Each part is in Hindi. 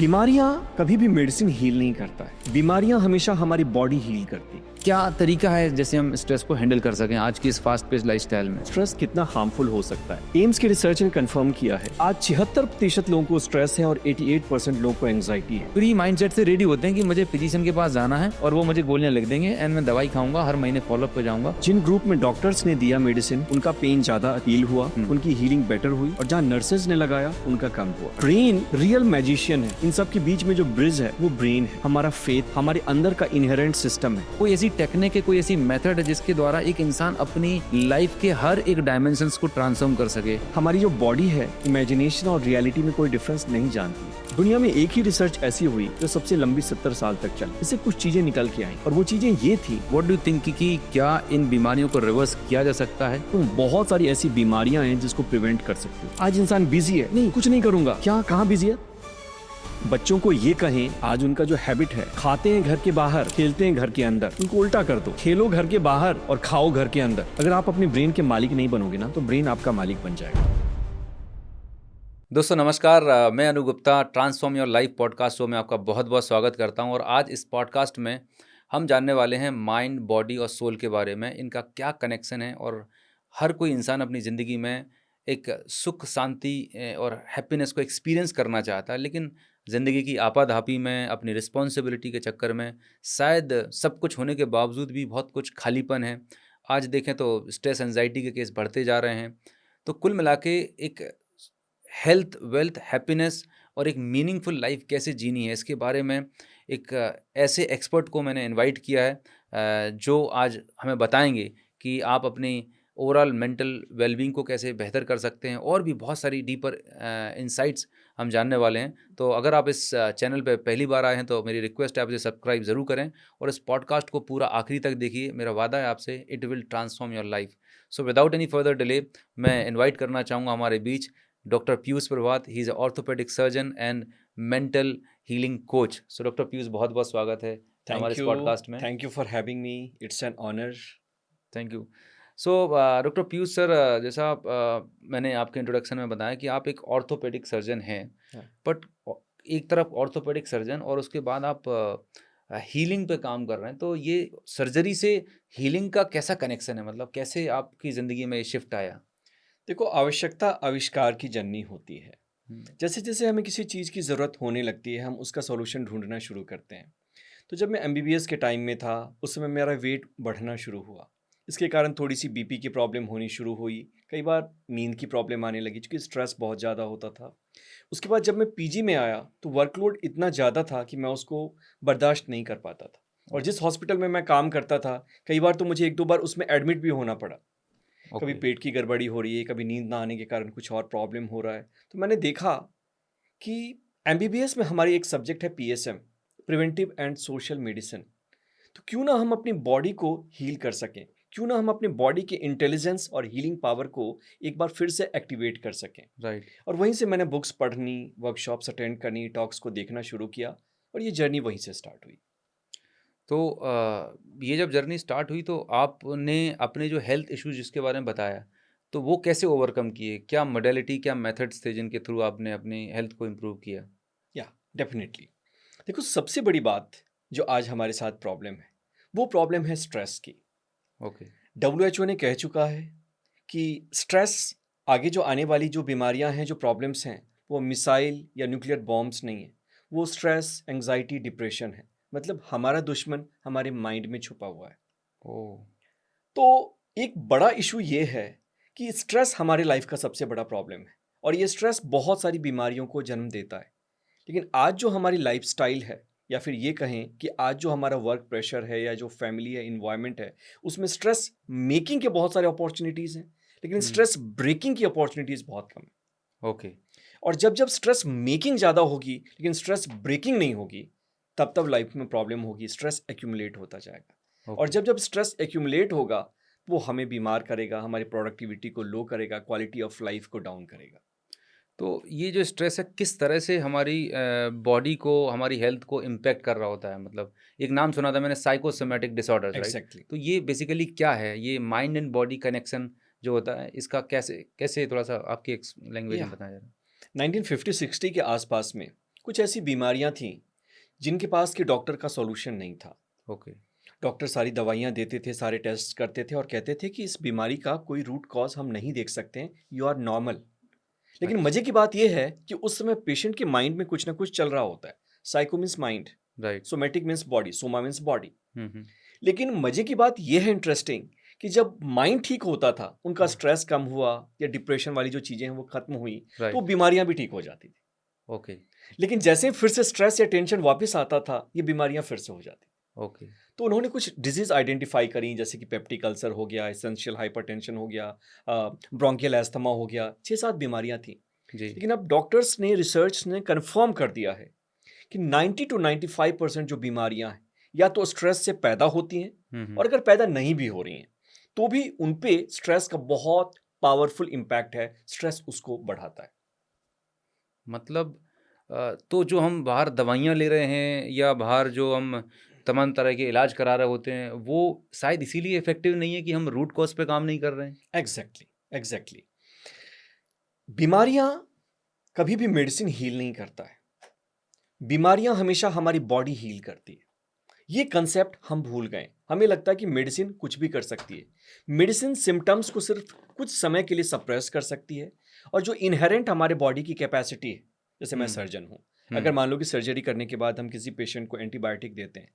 बीमारियां कभी भी मेडिसिन हील नहीं करता है, बीमारियां हमेशा हमारी बॉडी हील करती है। क्या तरीका है जैसे हम स्ट्रेस को हैंडल कर सकें आज की इस फास्ट पेस्ड लाइफस्टाइल में? स्ट्रेस कितना हार्मफुल हो सकता है, एम्स की रिसर्च ने कंफर्म किया है। आज 76% लोगों को स्ट्रेस है और 88% लोगों को एंजाइटी है। प्री माइंडसेट से रेडी होते हैं कि मुझे फिजिशियन के पास जाना है और वो मुझे गोलियां लिख देंगे एंड मैं दवाई खाऊंगा, हर महीने फॉलोअप पे जाऊंगा। जिन ग्रुप में डॉक्टर्स ने दिया मेडिसिन, उनका पेन ज्यादा हील हुआ, उनकी हीलिंग बेटर हुई, और जहाँ नर्सेज ने लगाया उनका कम हुआ। ब्रेन रियल मैजिशियन है, इन सब के बीच में जो ब्रिज है वो ब्रेन है। हमारा फेथ हमारे अंदर का इनहेरेंट सिस्टम है। कोई ऐसी टेक्निक है, कोई ऐसी मेथड है जिसके द्वारा एक इंसान अपनी लाइफ के हर एक डायमेंशंस को ट्रांसफॉर्म कर सके? हमारी जो बॉडी है इमेजिनेशन और रियलिटी में कोई डिफरेंस नहीं जानती। दुनिया में एक ही रिसर्च ऐसी हुई जो सबसे लंबी 70 साल तक चली। इससे कुछ चीजें निकल के आई और वो चीजें ये थी। व्हाट डू यू थिंक कि क्या इन बीमारियों को रिवर्स किया जा सकता है? तो बहुत सारी ऐसी बीमारियां हैं जिसको प्रिवेंट कर सकते हो। आज इंसान बिजी है, नहीं कुछ नहीं करूंगा, क्या कहाँ बिजी है? बच्चों को ये कहें, आज उनका जो हैबिट है, खाते हैं घर के बाहर, खेलते हैं घर के अंदर, उनको उल्टा कर दो, खेलो घर के बाहर और खाओ घर के अंदर। अगर आप अपने ब्रेन के मालिक नहीं बनोगे ना, तो ब्रेन आपका मालिक बन जाएगा। दोस्तों नमस्कार, मैं Anu Gupta transform your life podcast show में आपका बहुत बहुत स्वागत करता हूं। और आज इस पॉडकास्ट में हम जानने वाले हैं माइंड, बॉडी और सोल के बारे में, इनका क्या कनेक्शन है। और हर कोई इंसान अपनी ज़िंदगी में एक सुख, शांति और हैप्पीनेस को एक्सपीरियंस करना चाहता है, लेकिन ज़िंदगी की आपाधापी में, अपनी रिस्पॉन्सिबिलिटी के चक्कर में शायद सब कुछ होने के बावजूद भी बहुत कुछ खालीपन है। आज देखें तो स्ट्रेस, एंजाइटी के केस बढ़ते जा रहे हैं। तो कुल मिला के एक हेल्थ, वेल्थ, हैप्पीनेस और एक मीनिंगफुल लाइफ कैसे जीनी है, इसके बारे में एक ऐसे एक्सपर्ट को मैंने इनवाइट किया है जो आज हमें बताएंगे कि आप अपनी ओवरऑल मेंटल वेलबींग को कैसे बेहतर कर सकते हैं, और भी बहुत सारी डीपर इंसाइट्स हम जानने वाले हैं। तो अगर आप इस चैनल पे पहली बार आए हैं तो मेरी रिक्वेस्ट है आप इसे सब्सक्राइब ज़रूर करें और इस पॉडकास्ट को पूरा आखिरी तक देखिए। मेरा वादा है आपसे, it will transform your life. So without any further delay मैं इन्वाइट करना चाहूँगा हमारे बीच doctor Piyush Prabhat. He is a orthopaedic surgeon and mental healing coach. So doctor Piyush, बहुत बहुत स्वागत है हमारे इस पॉडकास्ट में। Thank you for having me, it's an honour. Thank you. So doctor Piyush sir, जैसा मैंने आपके इंट्रोडक्शन में बताया कि आप एक ऑर्थोपेडिक सर्जन हैं, बट एक तरफ ऑर्थोपेडिक सर्जन और उसके बाद आप हीलिंग पे काम कर रहे हैं, तो ये सर्जरी से हीलिंग का कैसा कनेक्शन है? मतलब कैसे आपकी ज़िंदगी में ये शिफ्ट आया? देखो, आवश्यकता आविष्कार की जननी होती है। जैसे जैसे हमें किसी चीज़ की ज़रूरत होने लगती है, हम उसका सॉल्यूशन ढूंढना शुरू करते हैं। तो जब मैं एमबीबीएस के टाइम में था, उस समय मेरा वेट बढ़ना शुरू हुआ। इसके कारण थोड़ी सी बीपी की प्रॉब्लम होनी शुरू हुई। कई बार नींद की प्रॉब्लम आने लगी क्योंकि स्ट्रेस बहुत ज़्यादा होता था। उसके बाद जब मैं पीजी में आया तो वर्कलोड इतना ज़्यादा था कि मैं उसको बर्दाश्त नहीं कर पाता था। और जिस हॉस्पिटल में मैं काम करता था, कई बार तो मुझे 1-2 बार उसमें एडमिट भी होना पड़ा। कभी पेट की गड़बड़ी हो रही है, कभी नींद ना आने के कारण कुछ और प्रॉब्लम हो रहा है। तो मैंने देखा कि एमबीबीएस में हमारी एक सब्जेक्ट है PSM, preventive and social medicine. तो क्यों ना हम अपनी बॉडी को हील कर सकें, क्यों ना हम अपने बॉडी के इंटेलिजेंस और हीलिंग पावर को एक बार फिर से एक्टिवेट कर सकें। राइट। और वहीं से मैंने बुक्स पढ़नी, वर्कशॉप्स अटेंड करनी, टॉक्स को देखना शुरू किया और ये जर्नी वहीं से स्टार्ट हुई। तो ये जब जर्नी स्टार्ट हुई तो आपने अपने जो हेल्थ इश्यूज जिसके बारे में बताया, तो वो कैसे ओवरकम किए? क्या मोडेलिटी, क्या मेथड्स थे जिनके थ्रू आपने अपनी हेल्थ को इम्प्रूव किया? या डेफिनेटली, देखो सबसे बड़ी बात जो आज हमारे साथ प्रॉब्लम है, वो प्रॉब्लम है स्ट्रेस की। ओके। WHO ने कह चुका है कि स्ट्रेस आगे जो आने वाली जो बीमारियां हैं, जो प्रॉब्लम्स हैं, वो मिसाइल या न्यूक्लियर बॉम्ब्स नहीं है। वो स्ट्रेस, एंजाइटी, डिप्रेशन है। मतलब हमारा दुश्मन हमारे माइंड में छुपा हुआ है। ओह। तो एक बड़ा इशू ये है कि स्ट्रेस हमारे लाइफ का सबसे बड़ा प्रॉब्लम है और ये स्ट्रेस बहुत सारी बीमारियों को जन्म देता है। लेकिन आज जो हमारी लाइफस्टाइल है, या फिर ये कहें कि आज जो हमारा वर्क प्रेशर है या जो फैमिली है, इन्वायरमेंट है, उसमें स्ट्रेस मेकिंग के बहुत सारे अपॉर्चुनिटीज़ हैं, लेकिन स्ट्रेस ब्रेकिंग की अपॉर्चुनिटीज़ बहुत कम है। ओके। और जब जब स्ट्रेस मेकिंग ज़्यादा होगी लेकिन स्ट्रेस ब्रेकिंग नहीं होगी, तब तब लाइफ में प्रॉब्लम होगी, स्ट्रेस एक्यूमुलेट होता जाएगा। और जब जब स्ट्रेस एक्यूमुलेट होगा, वो हमें बीमार करेगा, हमारी प्रोडक्टिविटी को लो करेगा, क्वालिटी ऑफ लाइफ को डाउन करेगा। तो ये जो स्ट्रेस है किस तरह से हमारी बॉडी को, हमारी हेल्थ को इम्पैक्ट कर रहा होता है? मतलब एक नाम सुना था मैंने, साइकोसोमैटिक डिसऑर्डर्स, राइट? एग्जैक्टली। तो ये बेसिकली क्या है? ये माइंड एंड बॉडी कनेक्शन जो होता है, इसका कैसे कैसे थोड़ा सा आपकी लैंग्वेज में बताया जा रहा है? 1950-60 के आसपास में कुछ ऐसी बीमारियां थीं जिनके पास कि डॉक्टर का सॉल्यूशन नहीं था। ओके। डॉक्टर सारी दवाइयां देते थे, सारे टेस्ट करते थे और कहते थे कि इस बीमारी का कोई रूट कॉज हम नहीं देख सकते हैं, यू आर नॉर्मल। लेकिन अच्छा। मजे की बात यह है कि उस समय पेशेंट के माइंड में कुछ ना कुछ चल रहा होता है। Psycho means mind, right. Somatic means body, soma means body. हुँ। लेकिन मजे की बात यह है इंटरेस्टिंग कि जब माइंड ठीक होता था, उनका स्ट्रेस कम हुआ या डिप्रेशन वाली जो चीजें हैं वो खत्म हुई, तो राइट। बीमारियां भी ठीक हो जाती थी। ओके। लेकिन जैसे ही फिर से स्ट्रेस या टेंशन वापस आता था, ये बीमारियां फिर से हो जाती। ओके। तो उन्होंने कुछ डिजीज आइडेंटिफाई करी, जैसे कि पेप्टिक अल्सर हो गया, एसेंशियल हाइपरटेंशन हो गया, ब्रोंकियल एस्थमा हो गया, 6-7 बीमारियां थी। जी। लेकिन अब डॉक्टर्स ने, रिसर्च ने कंफर्म कर दिया है कि 90 टू 95% जो बीमारियां हैं या तो स्ट्रेस से पैदा होती हैं, हुँ। और अगर पैदा नहीं भी हो रही हैं तो भी उन पे स्ट्रेस का बहुत पावरफुल इम्पैक्ट है। स्ट्रेस उसको बढ़ाता है। मतलब तो जो हम बाहर दवाइयाँ ले रहे हैं या बाहर जो हम तमाम तरह के इलाज करा रहे होते हैं, वो शायद इसीलिए इफ़ेक्टिव नहीं है कि हम रूट कॉज़ पे काम नहीं कर रहे हैं? Exactly, exactly. बीमारियां कभी भी मेडिसिन हील नहीं करता है, बीमारियां हमेशा हमारी बॉडी हील करती है। ये कंसेप्ट हम भूल गए। हमें लगता है कि मेडिसिन कुछ भी कर सकती है। मेडिसिन सिम्टम्स को सिर्फ कुछ समय के लिए सप्रेस कर सकती है, और जो इनहेरेंट हमारे बॉडी की कैपेसिटी है, जैसे मैं हुँ। सर्जन हूँ, अगर हुँ। मान लो कि सर्जरी करने के बाद हम किसी पेशेंट को एंटीबायोटिक देते हैं,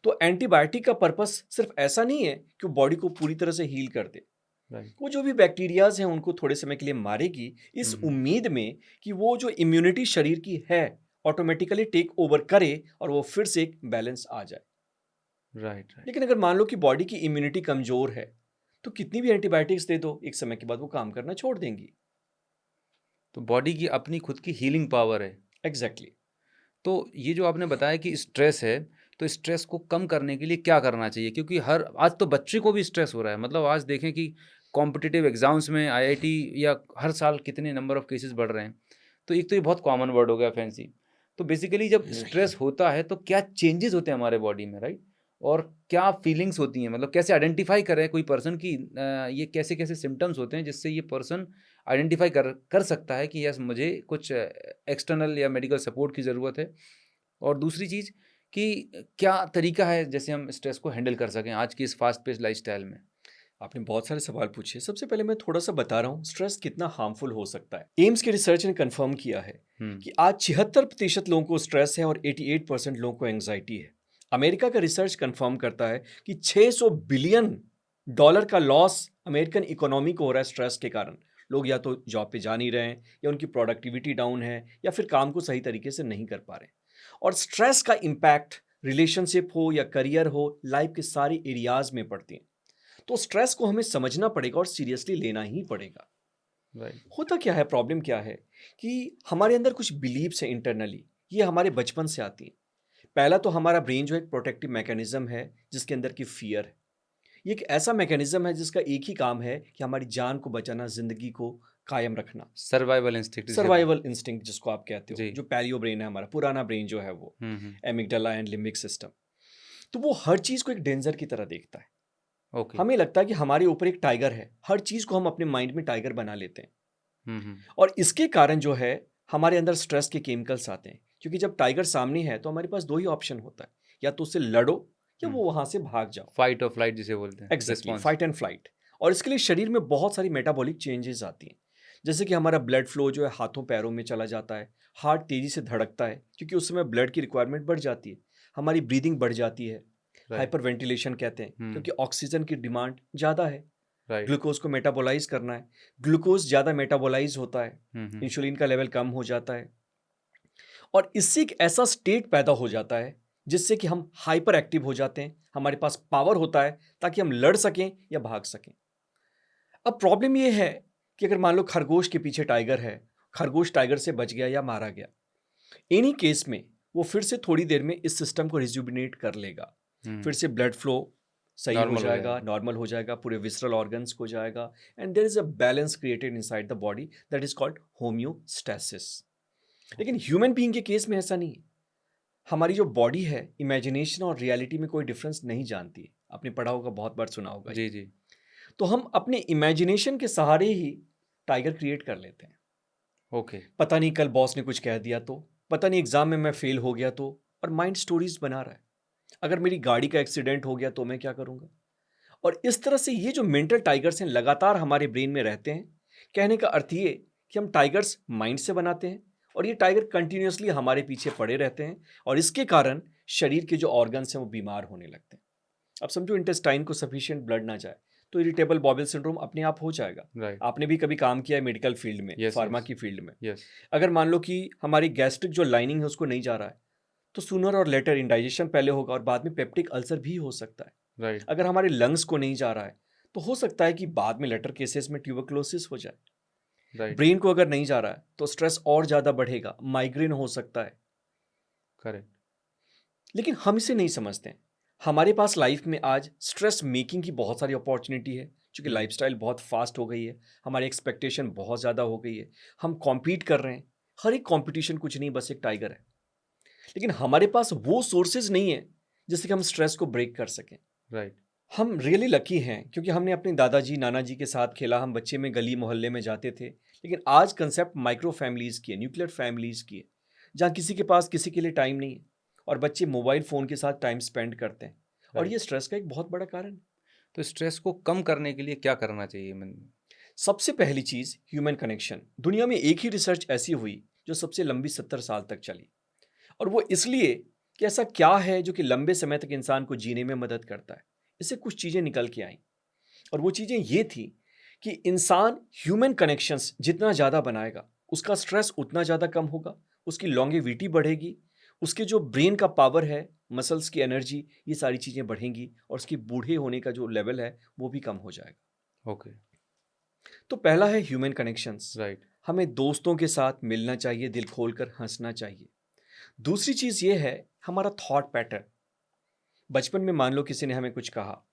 तो एंटीबायोटिक का पर्पस सिर्फ ऐसा नहीं है कि वो बॉडी को पूरी तरह से हील कर दे। राइट। वो जो भी बैक्टीरियाज हैं उनको थोड़े समय के लिए मारेगी, इस हुँ। उम्मीद में कि वो जो इम्यूनिटी शरीर की है ऑटोमेटिकली टेक ओवर करे और वो फिर से एक बैलेंस आ जाए। राइट। लेकिन अगर मान लो कि बॉडी की इम्यूनिटी कमजोर है, तो कितनी भी एंटीबायोटिक्स दे दो, एक समय के बाद वो काम करना छोड़ देंगी। तो बॉडी की अपनी खुद की हीलिंग पावर है। एग्जैक्टली। तो ये जो आपने बताया कि स्ट्रेस है, तो स्ट्रेस को कम करने के लिए क्या करना चाहिए? क्योंकि हर आज तो बच्चे को भी स्ट्रेस हो रहा है। मतलब आज देखें कि कॉम्पिटिटिव एग्ज़ाम्स में आईआईटी या हर साल कितने नंबर ऑफ केसेस बढ़ रहे हैं। तो एक तो ये बहुत कॉमन वर्ड हो गया फैंसी। तो बेसिकली जब स्ट्रेस होता है तो क्या चेंजेस होते हैं हमारे बॉडी में, राइट? और क्या फीलिंग्स होती हैं? मतलब कैसे आइडेंटिफ़ाई करें कोई पर्सन की ये कैसे-कैसे सिम्पटम्स होते हैं जिससे ये पर्सन आइडेंटिफ़ाई कर कर सकता है कि यस मुझे कुछ एक्सटर्नल या मेडिकल सपोर्ट की ज़रूरत है। और दूसरी चीज़ कि क्या तरीका है जैसे हम स्ट्रेस को हैंडल कर सकें आज की इस फास्ट पेस्ड लाइफ़स्टाइल में? आपने बहुत सारे सवाल पूछे। सबसे पहले मैं थोड़ा सा बता रहा हूँ स्ट्रेस कितना हार्मफुल हो सकता है। एम्स के रिसर्च ने कंफर्म किया है हुँ। कि आज 76% लोगों को स्ट्रेस है और 88% लोगों को एंग्जाइटी है। अमेरिका का रिसर्च कंफर्म करता है कि 600 बिलियन डॉलर का लॉस अमेरिकन इकोनॉमी को हो रहा है स्ट्रेस के कारण। लोग या तो जॉब पे जा नहीं रहे हैं, या उनकी प्रोडक्टिविटी डाउन है, या फिर काम को सही तरीके से नहीं कर पा रहे हैं। और स्ट्रेस का इम्पैक्ट रिलेशनशिप हो या करियर हो, लाइफ के सारे एरियाज में पड़ती है। तो स्ट्रेस को हमें समझना पड़ेगा और सीरियसली लेना ही पड़ेगा। राइट। होता क्या है, प्रॉब्लम क्या है कि हमारे अंदर कुछ बिलीव्स हैं इंटरनली, ये हमारे बचपन से आती हैं। पहला तो हमारा ब्रेन जो एक प्रोटेक्टिव मैकेनिज्म है, जिसके अंदर की फियर है। ये एक ऐसा मैकेनिज्म है जिसका एक ही काम है कि हमारी जान को बचाना, जिंदगी को कायम रखना। सर्वाइवल इंस्टिंक्ट जिसे बोल। सर्वाइवल इंस्टिंक्ट जिसको आप कहते हो, जी। जो पैलियो ब्रेन है, हमारा पुराना ब्रेन जो है वो, हुँ। Amygdala and limbic system. तो वो हर चीज को एक डेंजर की तरह देखता है। ओके। हमें लगता है कि हमारे ऊपर एक टाइगर है, हर चीज को हम अपने माइंड में टाइगर बना लेते हैं। हुँ। और इसके कारण जो है हमारे अंदर स्ट्रेस के केमिकल्स आते हैं, क्योंकि जब टाइगर सामने है तो हमारे पास दो ही ऑप्शन होता है, या तो उससे लड़ो या हुँ। वो वहां से भाग जाओ। फाइट और फ्लाइट जिसे बोलते हैं, exactly, response. Fight and flight. और इसके लिए शरीर में बहुत सारी मेटाबॉलिक चेंजेस आती हैं, जैसे कि हमारा ब्लड फ्लो जो है हाथों पैरों में चला जाता है, हार्ट तेजी से धड़कता है क्योंकि उस समय ब्लड की रिक्वायरमेंट बढ़ जाती है, हमारी ब्रीदिंग बढ़ जाती है, राइट। हाइपर वेंटिलेशन कहते हैं हुँ। क्योंकि ऑक्सीजन की डिमांड ज़्यादा है, राइट। ग्लूकोज को मेटाबोलाइज करना है, ग्लूकोज ज़्यादा मेटाबोलाइज होता है, हुँ। इंसुलिन का लेवल कम हो जाता है, और इससे एक ऐसा स्टेट पैदा हो जाता है जिससे कि हम हाइपर एक्टिव हो जाते हैं, हमारे पास पावर होता है ताकि हम लड़ सकें या भाग सकें। अब प्रॉब्लम यह है कि अगर मान लो खरगोश के पीछे टाइगर है, खरगोश टाइगर से बच गया या मारा गया, इन्हीं केस में वो फिर से थोड़ी देर में इस सिस्टम को रिजुबिनेट कर लेगा, फिर हुँ। से ब्लड फ्लो सही हो नॉर्मल हो जाएगा, जाएगा। नॉर्मल हो जाएगा, पूरे विसरल ऑर्गन्स हो जाएगा, and there is a balance created inside the body that is called homeostasis. लेकिन ओके। ह्यूमन बीइंग के केस में ऐसा नहीं है। हमारी जो बॉडी है इमेजिनेशन और रियलिटी में कोई डिफरेंस नहीं जानती है। आपने पढ़ा होगा, बहुत बार सुना होगा ये। जी, जी। तो हम अपने इमेजिनेशन के सहारे ही टाइगर क्रिएट कर लेते हैं। ओके। पता नहीं कल बॉस ने कुछ कह दिया तो, पता नहीं एग्जाम में मैं फेल हो गया तो, और माइंड स्टोरीज बना रहा है। अगर मेरी गाड़ी का एक्सीडेंट हो गया तो मैं क्या करूंगा। और इस तरह से ये जो मेंटल टाइगर्स हैं लगातार हमारे ब्रेन में रहते हैं। कहने का अर्थ ये कि हम टाइगर्स माइंड से बनाते हैं और ये टाइगर कंटिन्यूअसली हमारे पीछे पड़े रहते हैं, और इसके कारण शरीर के जो ऑर्गन्स हैं वो बीमार होने लगते हैं। अब समझो इंटेस्टाइन को सफिशिएंट ब्लड ना जाए तो इरिटेबल बॉवेल सिंड्रोम अपने आप हो जाएगा। राइट। आपने भी कभी काम किया है मेडिकल फील्ड में, यस, फार्मा यस, की फील्ड में। यस। अगर मान लो कि हमारी गैस्ट्रिक जो लाइनिंग है उसको नहीं जा रहा है तो सूनर और लेटर इंडाइजेशन पहले होगा और बाद में पेप्टिक अल्सर भी हो सकता है। राइट, अगर हमारे लंग्स को नहीं जा रहा है तो हो सकता है कि बाद में लेटर केसेस में ट्यूबरक्लोसिस हो जाए। राइट, ब्रेन को अगर नहीं जा रहा है तो स्ट्रेस और ज़्यादा बढ़ेगा, माइग्रेन हो सकता है। करेक्ट। लेकिन हम इसे नहीं समझते हैं। हमारे पास लाइफ में आज स्ट्रेस मेकिंग की बहुत सारी अपॉर्चुनिटी है, क्योंकि हुँ, लाइफस्टाइल बहुत फास्ट हो गई है, हमारी एक्सपेक्टेशन बहुत ज़्यादा हो गई है, हम कॉम्पीट कर रहे हैं। हर एक कॉम्पिटिशन कुछ नहीं बस एक टाइगर है। लेकिन हमारे पास वो सोर्सेज नहीं है जिससे कि हम स्ट्रेस को ब्रेक कर सकें। राइट, हम रियली लकी हैं क्योंकि हमने अपने दादाजी नाना जी के साथ खेला, हम बच्चे में गली मोहल्ले में जाते थे। लेकिन आज कंसेप्ट माइक्रो फैमिलीज़ की है, न्यूक्लियर फैमिलीज़ की है, जहाँ किसी के पास किसी के लिए टाइम नहीं है और बच्चे मोबाइल फ़ोन के साथ टाइम स्पेंड करते हैं, और राइट। ये स्ट्रेस का एक बहुत बड़ा कारण है। तो स्ट्रेस को कम करने के लिए क्या करना चाहिए मन? सबसे पहली चीज़ ह्यूमन कनेक्शन। दुनिया में एक ही रिसर्च ऐसी हुई जो सबसे लंबी 70 साल तक चली, और वो इसलिए कि ऐसा क्या है जो कि लंबे समय तक इंसान को जीने में मदद करता है। इससे कुछ चीज़ें निकल के आईं, और वो चीज़ें ये थी कि इंसान ह्यूमन कनेक्शंस जितना ज़्यादा बनाएगा उसका स्ट्रेस उतना ज़्यादा कम होगा, उसकी लॉन्गेविटी बढ़ेगी, उसके जो ब्रेन का पावर है, मसल्स की एनर्जी, ये सारी चीज़ें बढ़ेंगी, और उसकी बूढ़े होने का जो लेवल है वो भी कम हो जाएगा। ओके, तो पहला है ह्यूमन कनेक्शंस। राइट, हमें दोस्तों के साथ मिलना चाहिए, दिल खोलकर हंसना चाहिए। दूसरी चीज़ ये है हमारा थॉट पैटर्न। बचपन में मान लो किसी ने हमें कुछ कहा,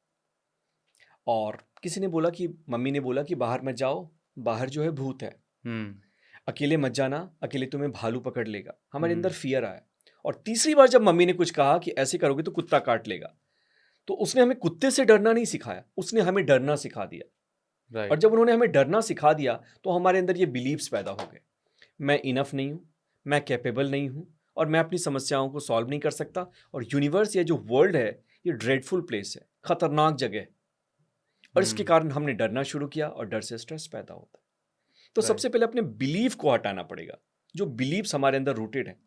और किसी ने बोला कि मम्मी ने बोला कि बाहर मत जाओ, बाहर जो है भूत है, हुँ, अकेले मत जाना, अकेले तुम्हें भालू पकड़ लेगा। हमारे अंदर हुँ, फियर आया। और तीसरी बार जब मम्मी ने कुछ कहा कि ऐसे करोगे तो कुत्ता काट लेगा, तो उसने हमें कुत्ते से डरना नहीं सिखाया, उसने हमें डरना सिखा दिया। और राइट, जब उन्होंने हमें डरना सिखा दिया तो हमारे अंदर ये बिलीव्स पैदा हो गए, मैं इनफ नहीं हूँ, मैं कैपेबल नहीं हूँ, और मैं अपनी समस्याओं को सॉल्व नहीं कर सकता, और यूनिवर्स, ये जो वर्ल्ड है, ये ड्रेडफुल प्लेस है, खतरनाक जगह है। और इसके हुँ, कारण हमने डरना शुरू किया, और डर से स्ट्रेस पैदा होता है। तो राइट, सबसे पहले अपने बिलीफ को हटाना पड़ेगा। जो बिलीव्स हमारे अंदर रूटेड हैं,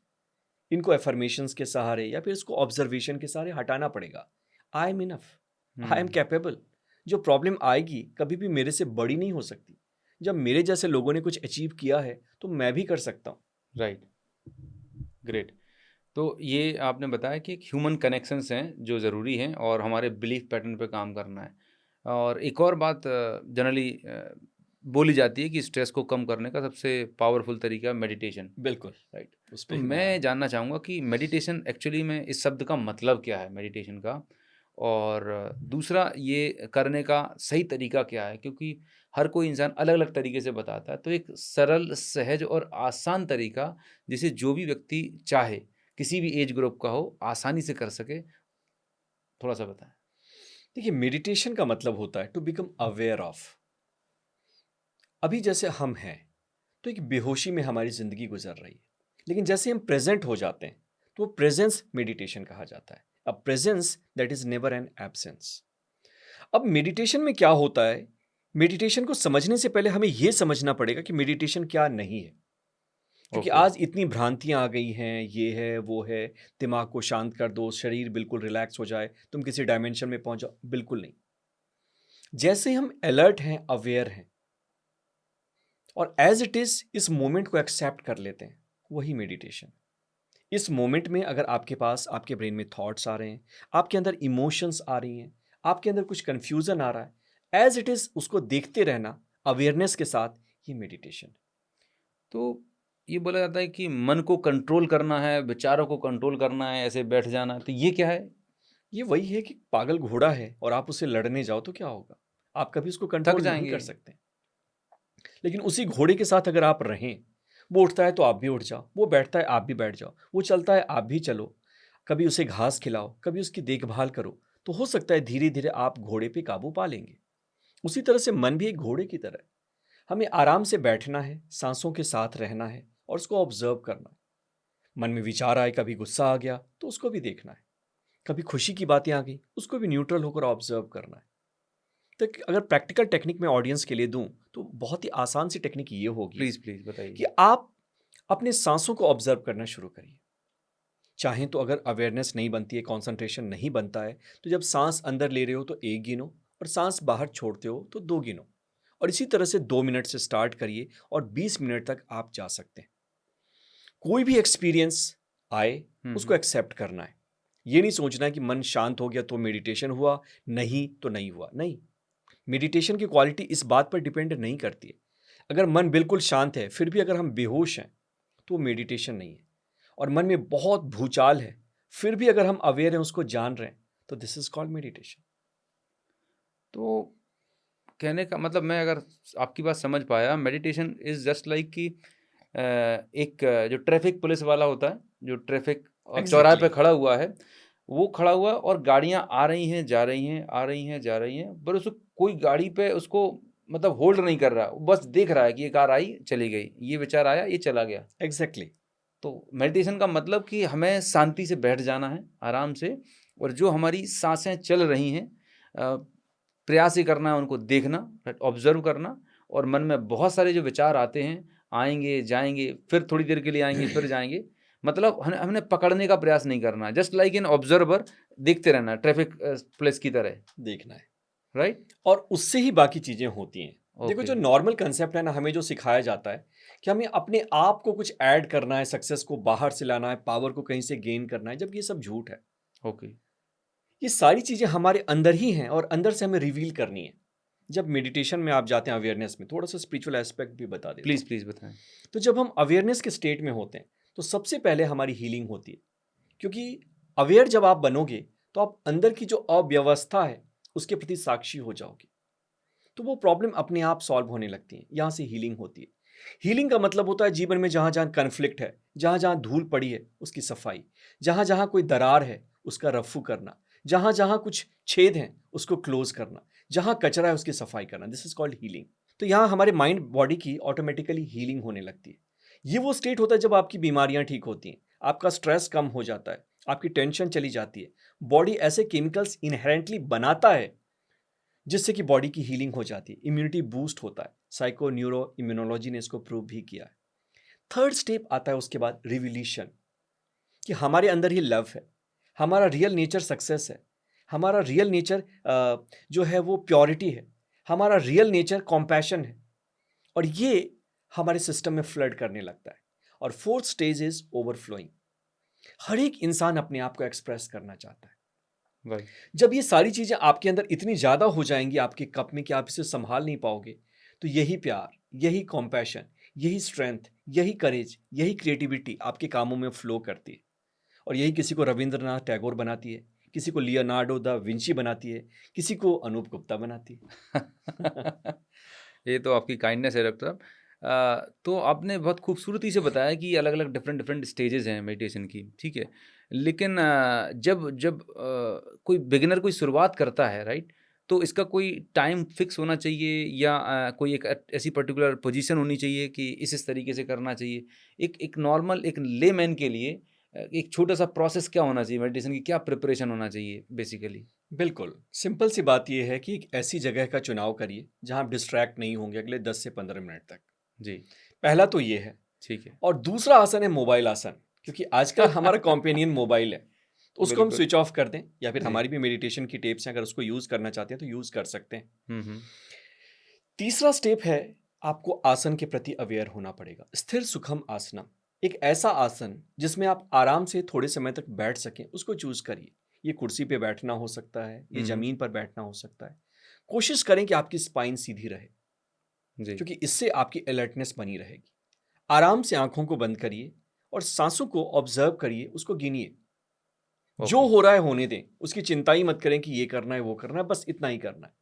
इनको एफर्मेशंस के सहारे या फिर इसको ऑब्जर्वेशन के सहारे हटाना पड़ेगा। I am enough, I am hmm, capable. जो प्रॉब्लम आएगी कभी भी मेरे से बड़ी नहीं हो सकती। जब मेरे जैसे लोगों ने कुछ अचीव किया है तो मैं भी कर सकता हूँ। Right, great. तो ये आपने बताया कि ह्यूमन कनेक्शंस हैं जो ज़रूरी हैं और हमारे बिलीफ पैटर्न पे काम करना है। और एक और बात जनरली बोली जाती है कि स्ट्रेस को कम करने का सबसे पावरफुल तरीका मेडिटेशन, बिल्कुल, राइट? उस तो पर ही मैं आ रहा मैं हूँ। जानना चाहूँगा कि मेडिटेशन एक्चुअली में इस शब्द का मतलब क्या है मेडिटेशन का? और दूसरा ये करने का सही तरीका क्या है? क्योंकि हर कोई इंसान अलग-अलग तरीके से बताता है। तो एक सरल, सहज और आसान तरीका जिसे जो भी व्यक्ति चाहे, किसी भी एज ग्रुप का हो, आसानी से कर सके, थोड़ा-सा बताएँ? देखिए, मेडिटेशन का मतलब होता है टू बिकम अवेयर ऑफ। अभी जैसे हम हैं तो एक बेहोशी में हमारी ज़िंदगी गुजर रही है, लेकिन जैसे हम प्रेजेंट हो जाते हैं तो वो प्रेजेंस मेडिटेशन कहा जाता है। A presence that is never N absence. अब मेडिटेशन में क्या होता है, मेडिटेशन को समझने से पहले हमें यह समझना पड़ेगा कि मेडिटेशन क्या नहीं है। क्योंकि ओके, आज इतनी भ्रांतियां आ गई हैं, ये है वो है, दिमाग को शांत कर दो, शरीर बिल्कुल रिलैक्स हो जाए, तुम किसी डायमेंशन में पहुंच जाओ, बिल्कुल नहीं। जैसे हम अलर्ट हैं, अवेयर हैं, और एज इट इज इस मोमेंट को एक्सेप्ट कर लेते हैं, वही मेडिटेशन। इस मोमेंट में अगर आपके पास, आपके ब्रेन में थॉट्स आ रहे हैं, आपके अंदर इमोशंस आ रही हैं, आपके अंदर कुछ कंफ्यूजन आ रहा है, एज इट इज उसको देखते रहना अवेयरनेस के साथ, ये मेडिटेशन। तो ये बोला जाता है कि मन को कंट्रोल करना है, विचारों को कंट्रोल करना है, ऐसे बैठ जाना है, तो ये क्या है? ये वही है कि पागल घोड़ा है और आप उससे लड़ने जाओ तो क्या होगा, आप कभी उसको थक कंट्रोल नहीं जाएँगे। कर सकते। लेकिन उसी घोड़े के साथ अगर आप रहें, वो उठता है तो आप भी उठ जाओ, वो बैठता है आप भी बैठ जाओ, वो चलता है आप भी चलो, कभी उसे घास खिलाओ, कभी उसकी देखभाल करो, तो हो सकता है धीरे धीरे आप घोड़े पे काबू पा लेंगे। उसी तरह से मन भी एक घोड़े की तरह है। हमें आराम से बैठना है, सांसों के साथ रहना है और उसको ऑब्जर्व करना है। मन में विचार आए, कभी गुस्सा आ गया तो उसको भी देखना है, कभी खुशी की बातें आ गई उसको भी न्यूट्रल होकर ऑब्जर्व करना है। तो अगर प्रैक्टिकल टेक्निक मैं ऑडियंस के लिए दूं तो बहुत ही आसान सी टेक्निक ये होगी प्लीज़ प्लीज़ कि बताइए। आप अपने सांसों को ऑब्जर्व करना शुरू करिए। चाहें तो अगर अवेयरनेस नहीं बनती है, कंसंट्रेशन नहीं बनता है, तो जब सांस अंदर ले रहे हो तो 1 गिनो और सांस बाहर छोड़ते हो तो 2 गिनो, और इसी तरह से 2 मिनट से स्टार्ट करिए और 20 मिनट तक आप जा सकते हैं। कोई भी एक्सपीरियंस आए उसको एक्सेप्ट करना है। ये नहीं सोचना है कि मन शांत हो गया तो मेडिटेशन हुआ, नहीं तो नहीं हुआ। नहीं, मेडिटेशन की क्वालिटी इस बात पर डिपेंड नहीं करती है। अगर मन बिल्कुल शांत है फिर भी अगर हम बेहोश हैं तो वो मेडिटेशन नहीं है। और मन में बहुत भूचाल है फिर भी अगर हम अवेयर हैं, उसको जान रहे हैं, तो दिस इज कॉल्ड मेडिटेशन। तो कहने का मतलब, मैं अगर आपकी बात समझ पाया, मेडिटेशन इज़ जस्ट लाइक कि एक जो ट्रैफिक पुलिस वाला होता है, जो ट्रैफिक चौराहे पे एग्जैक्टली, खड़ा हुआ है, वो खड़ा हुआ है और गाड़ियाँ आ रही हैं, जा रही हैं, आ रही हैं, जा रही हैं, पर उसको कोई गाड़ी पे उसको मतलब होल्ड नहीं कर रहा, वो बस देख रहा है कि ये कार आई, चली गई, ये विचार आया, ये चला गया। एग्जैक्टली। तो मेडिटेशन का मतलब कि हमें शांति से बैठ जाना है, आराम से, और जो हमारी साँसें चल रही हैं, प्रयास ये करना है उनको देखना, ऑब्ज़र्व करना, और मन में बहुत सारे जो विचार आते हैं, आएँगे, जाएँगे, फिर थोड़ी देर के लिए आएँगे, फिर जाएँगे। मतलब हमने पकड़ने का प्रयास नहीं करना है, जस्ट लाइक एन ऑब्ज़र्वर, देखते रहना है, ट्रैफ़िक पुलिस की तरह, देखना है राइट? और उससे ही बाकी चीजें होती हैं। देखो, ओके, जो नॉर्मल कंसेप्ट है ना, हमें जो सिखाया जाता है कि हमें अपने आप को कुछ ऐड करना है, सक्सेस को बाहर से लाना है, पावर को कहीं से गेन करना है, जबकि ये सब झूठ है। ओके, ये सारी चीजें हमारे अंदर ही हैं और अंदर से हमें रिवील करनी है। जब मेडिटेशन में आप जाते हैं, अवेयरनेस में, थोड़ा सा स्पिरिचुअल एस्पेक्ट भी बता देता हूँ। प्लीज़ बताएँ। तो जब हम अवेयरनेस के स्टेट में होते हैं तो सबसे पहले हमारी हीलिंग होती है, क्योंकि अवेयर जब आप बनोगे तो आप अंदर की जो अव्यवस्था है उसके प्रति साक्षी हो जाओगे, तो वो प्रॉब्लम अपने आप सॉल्व होने लगती है। यहाँ से हीलिंग होती है। हीलिंग का मतलब होता है जीवन में जहाँ जहाँ कन्फ्लिक्ट है, जहाँ जहाँ धूल पड़ी है उसकी सफाई, जहाँ जहाँ कोई दरार है उसका रफू करना, जहाँ जहाँ कुछ छेद हैं उसको क्लोज करना, जहाँ कचरा है उसकी सफाई करना। This is called healing. तो यहाँ हमारे माइंड बॉडी की ऑटोमेटिकली हीलिंग होने लगती है। ये वो स्टेट होता है जब आपकी बीमारियां ठीक होती हैं, आपका स्ट्रेस कम हो जाता है, आपकी टेंशन चली जाती है। बॉडी ऐसे केमिकल्स इनहेरेंटली बनाता है जिससे कि बॉडी की हीलिंग हो जाती है, इम्यूनिटी बूस्ट होता है। साइको न्यूरो इम्यूनोलॉजी ने इसको प्रूव भी किया है। थर्ड स्टेप आता है उसके बाद रिविलीशन, कि हमारे अंदर ही लव है, हमारा रियल नेचर सक्सेस है, हमारा रियल नेचर जो है वो प्योरिटी है, हमारा रियल नेचर कॉम्पैशन है, और ये हमारे सिस्टम में फ्लड करने लगता है। और फोर्थ स्टेज इज ओवरफ्लोइंग। हर एक इंसान अपने आप को एक्सप्रेस करना चाहता है। राइट, जब ये सारी चीजें आपके अंदर इतनी ज्यादा हो जाएंगी आपके कप में कि आप इसे संभाल नहीं पाओगे, तो यही प्यार, यही कॉम्पैशन, यही स्ट्रेंथ, यही करेज, यही क्रिएटिविटी आपके कामों में फ्लो करती है। और यही किसी को रविंद्रनाथ टैगोर बनाती है, किसी को लियोनार्डो दा विंची बनाती है, किसी को अनूप गुप्ता बनाती है। ये तो आपकी काइंडनेस है डॉक्टर साहब। तो आपने बहुत खूबसूरती से बताया कि अलग-अलग डिफरेंट डिफरेंट स्टेजेस हैं मेडिटेशन की, ठीक है। लेकिन जब जब कोई बिगिनर कोई शुरुआत करता है, राइट? तो इसका कोई टाइम फिक्स होना चाहिए, या कोई एक ऐसी पर्टिकुलर पोजीशन होनी चाहिए कि इस तरीके से करना चाहिए? एक एक नॉर्मल एक लेमैन के लिए एक छोटा-सा प्रोसेस क्या होना चाहिए मेडिटेशन की, क्या प्रिपरेशन होना चाहिए बेसिकली? बिल्कुल, सिंपल सी बात यह है कि एक ऐसी जगह का चुनाव करिए जहां आप डिस्ट्रैक्ट नहीं होंगे अगले 10 से 15 मिनट तक। जी, पहला तो ये है। ठीक है। और दूसरा आसन है मोबाइल आसन, क्योंकि आजकल हमारा कॉम्पेनियन मोबाइल है, तो उसको हम बिल्कुल, स्विच ऑफ कर दें, या फिर जी। हमारी भी मेडिटेशन की टेप्स हैं, अगर उसको यूज़ करना चाहते हैं तो यूज़ कर सकते हैं। हुँ, हुँ। तीसरा स्टेप है, आपको आसन के प्रति अवेयर होना पड़ेगा। स्थिर सुखम आसनम, एक ऐसा आसन जिसमें आप आराम से थोड़े समय तक बैठ सकें, उसको चूज करिए। ये कुर्सी पे बैठना हो सकता है, ये हुँ, हुँ। जमीन पर बैठना हो सकता है। कोशिश करें कि आपकी स्पाइन सीधी रहे, जी, क्योंकि इससे आपकी अलर्टनेस बनी रहेगी। आराम से आंखों को बंद करिए और सांसों को ऑब्जर्व करिए, उसको गिनिए। जो ओके। हो रहा है होने दें, उसकी चिंता ही मत करें कि ये करना है वो करना है, बस इतना ही करना है।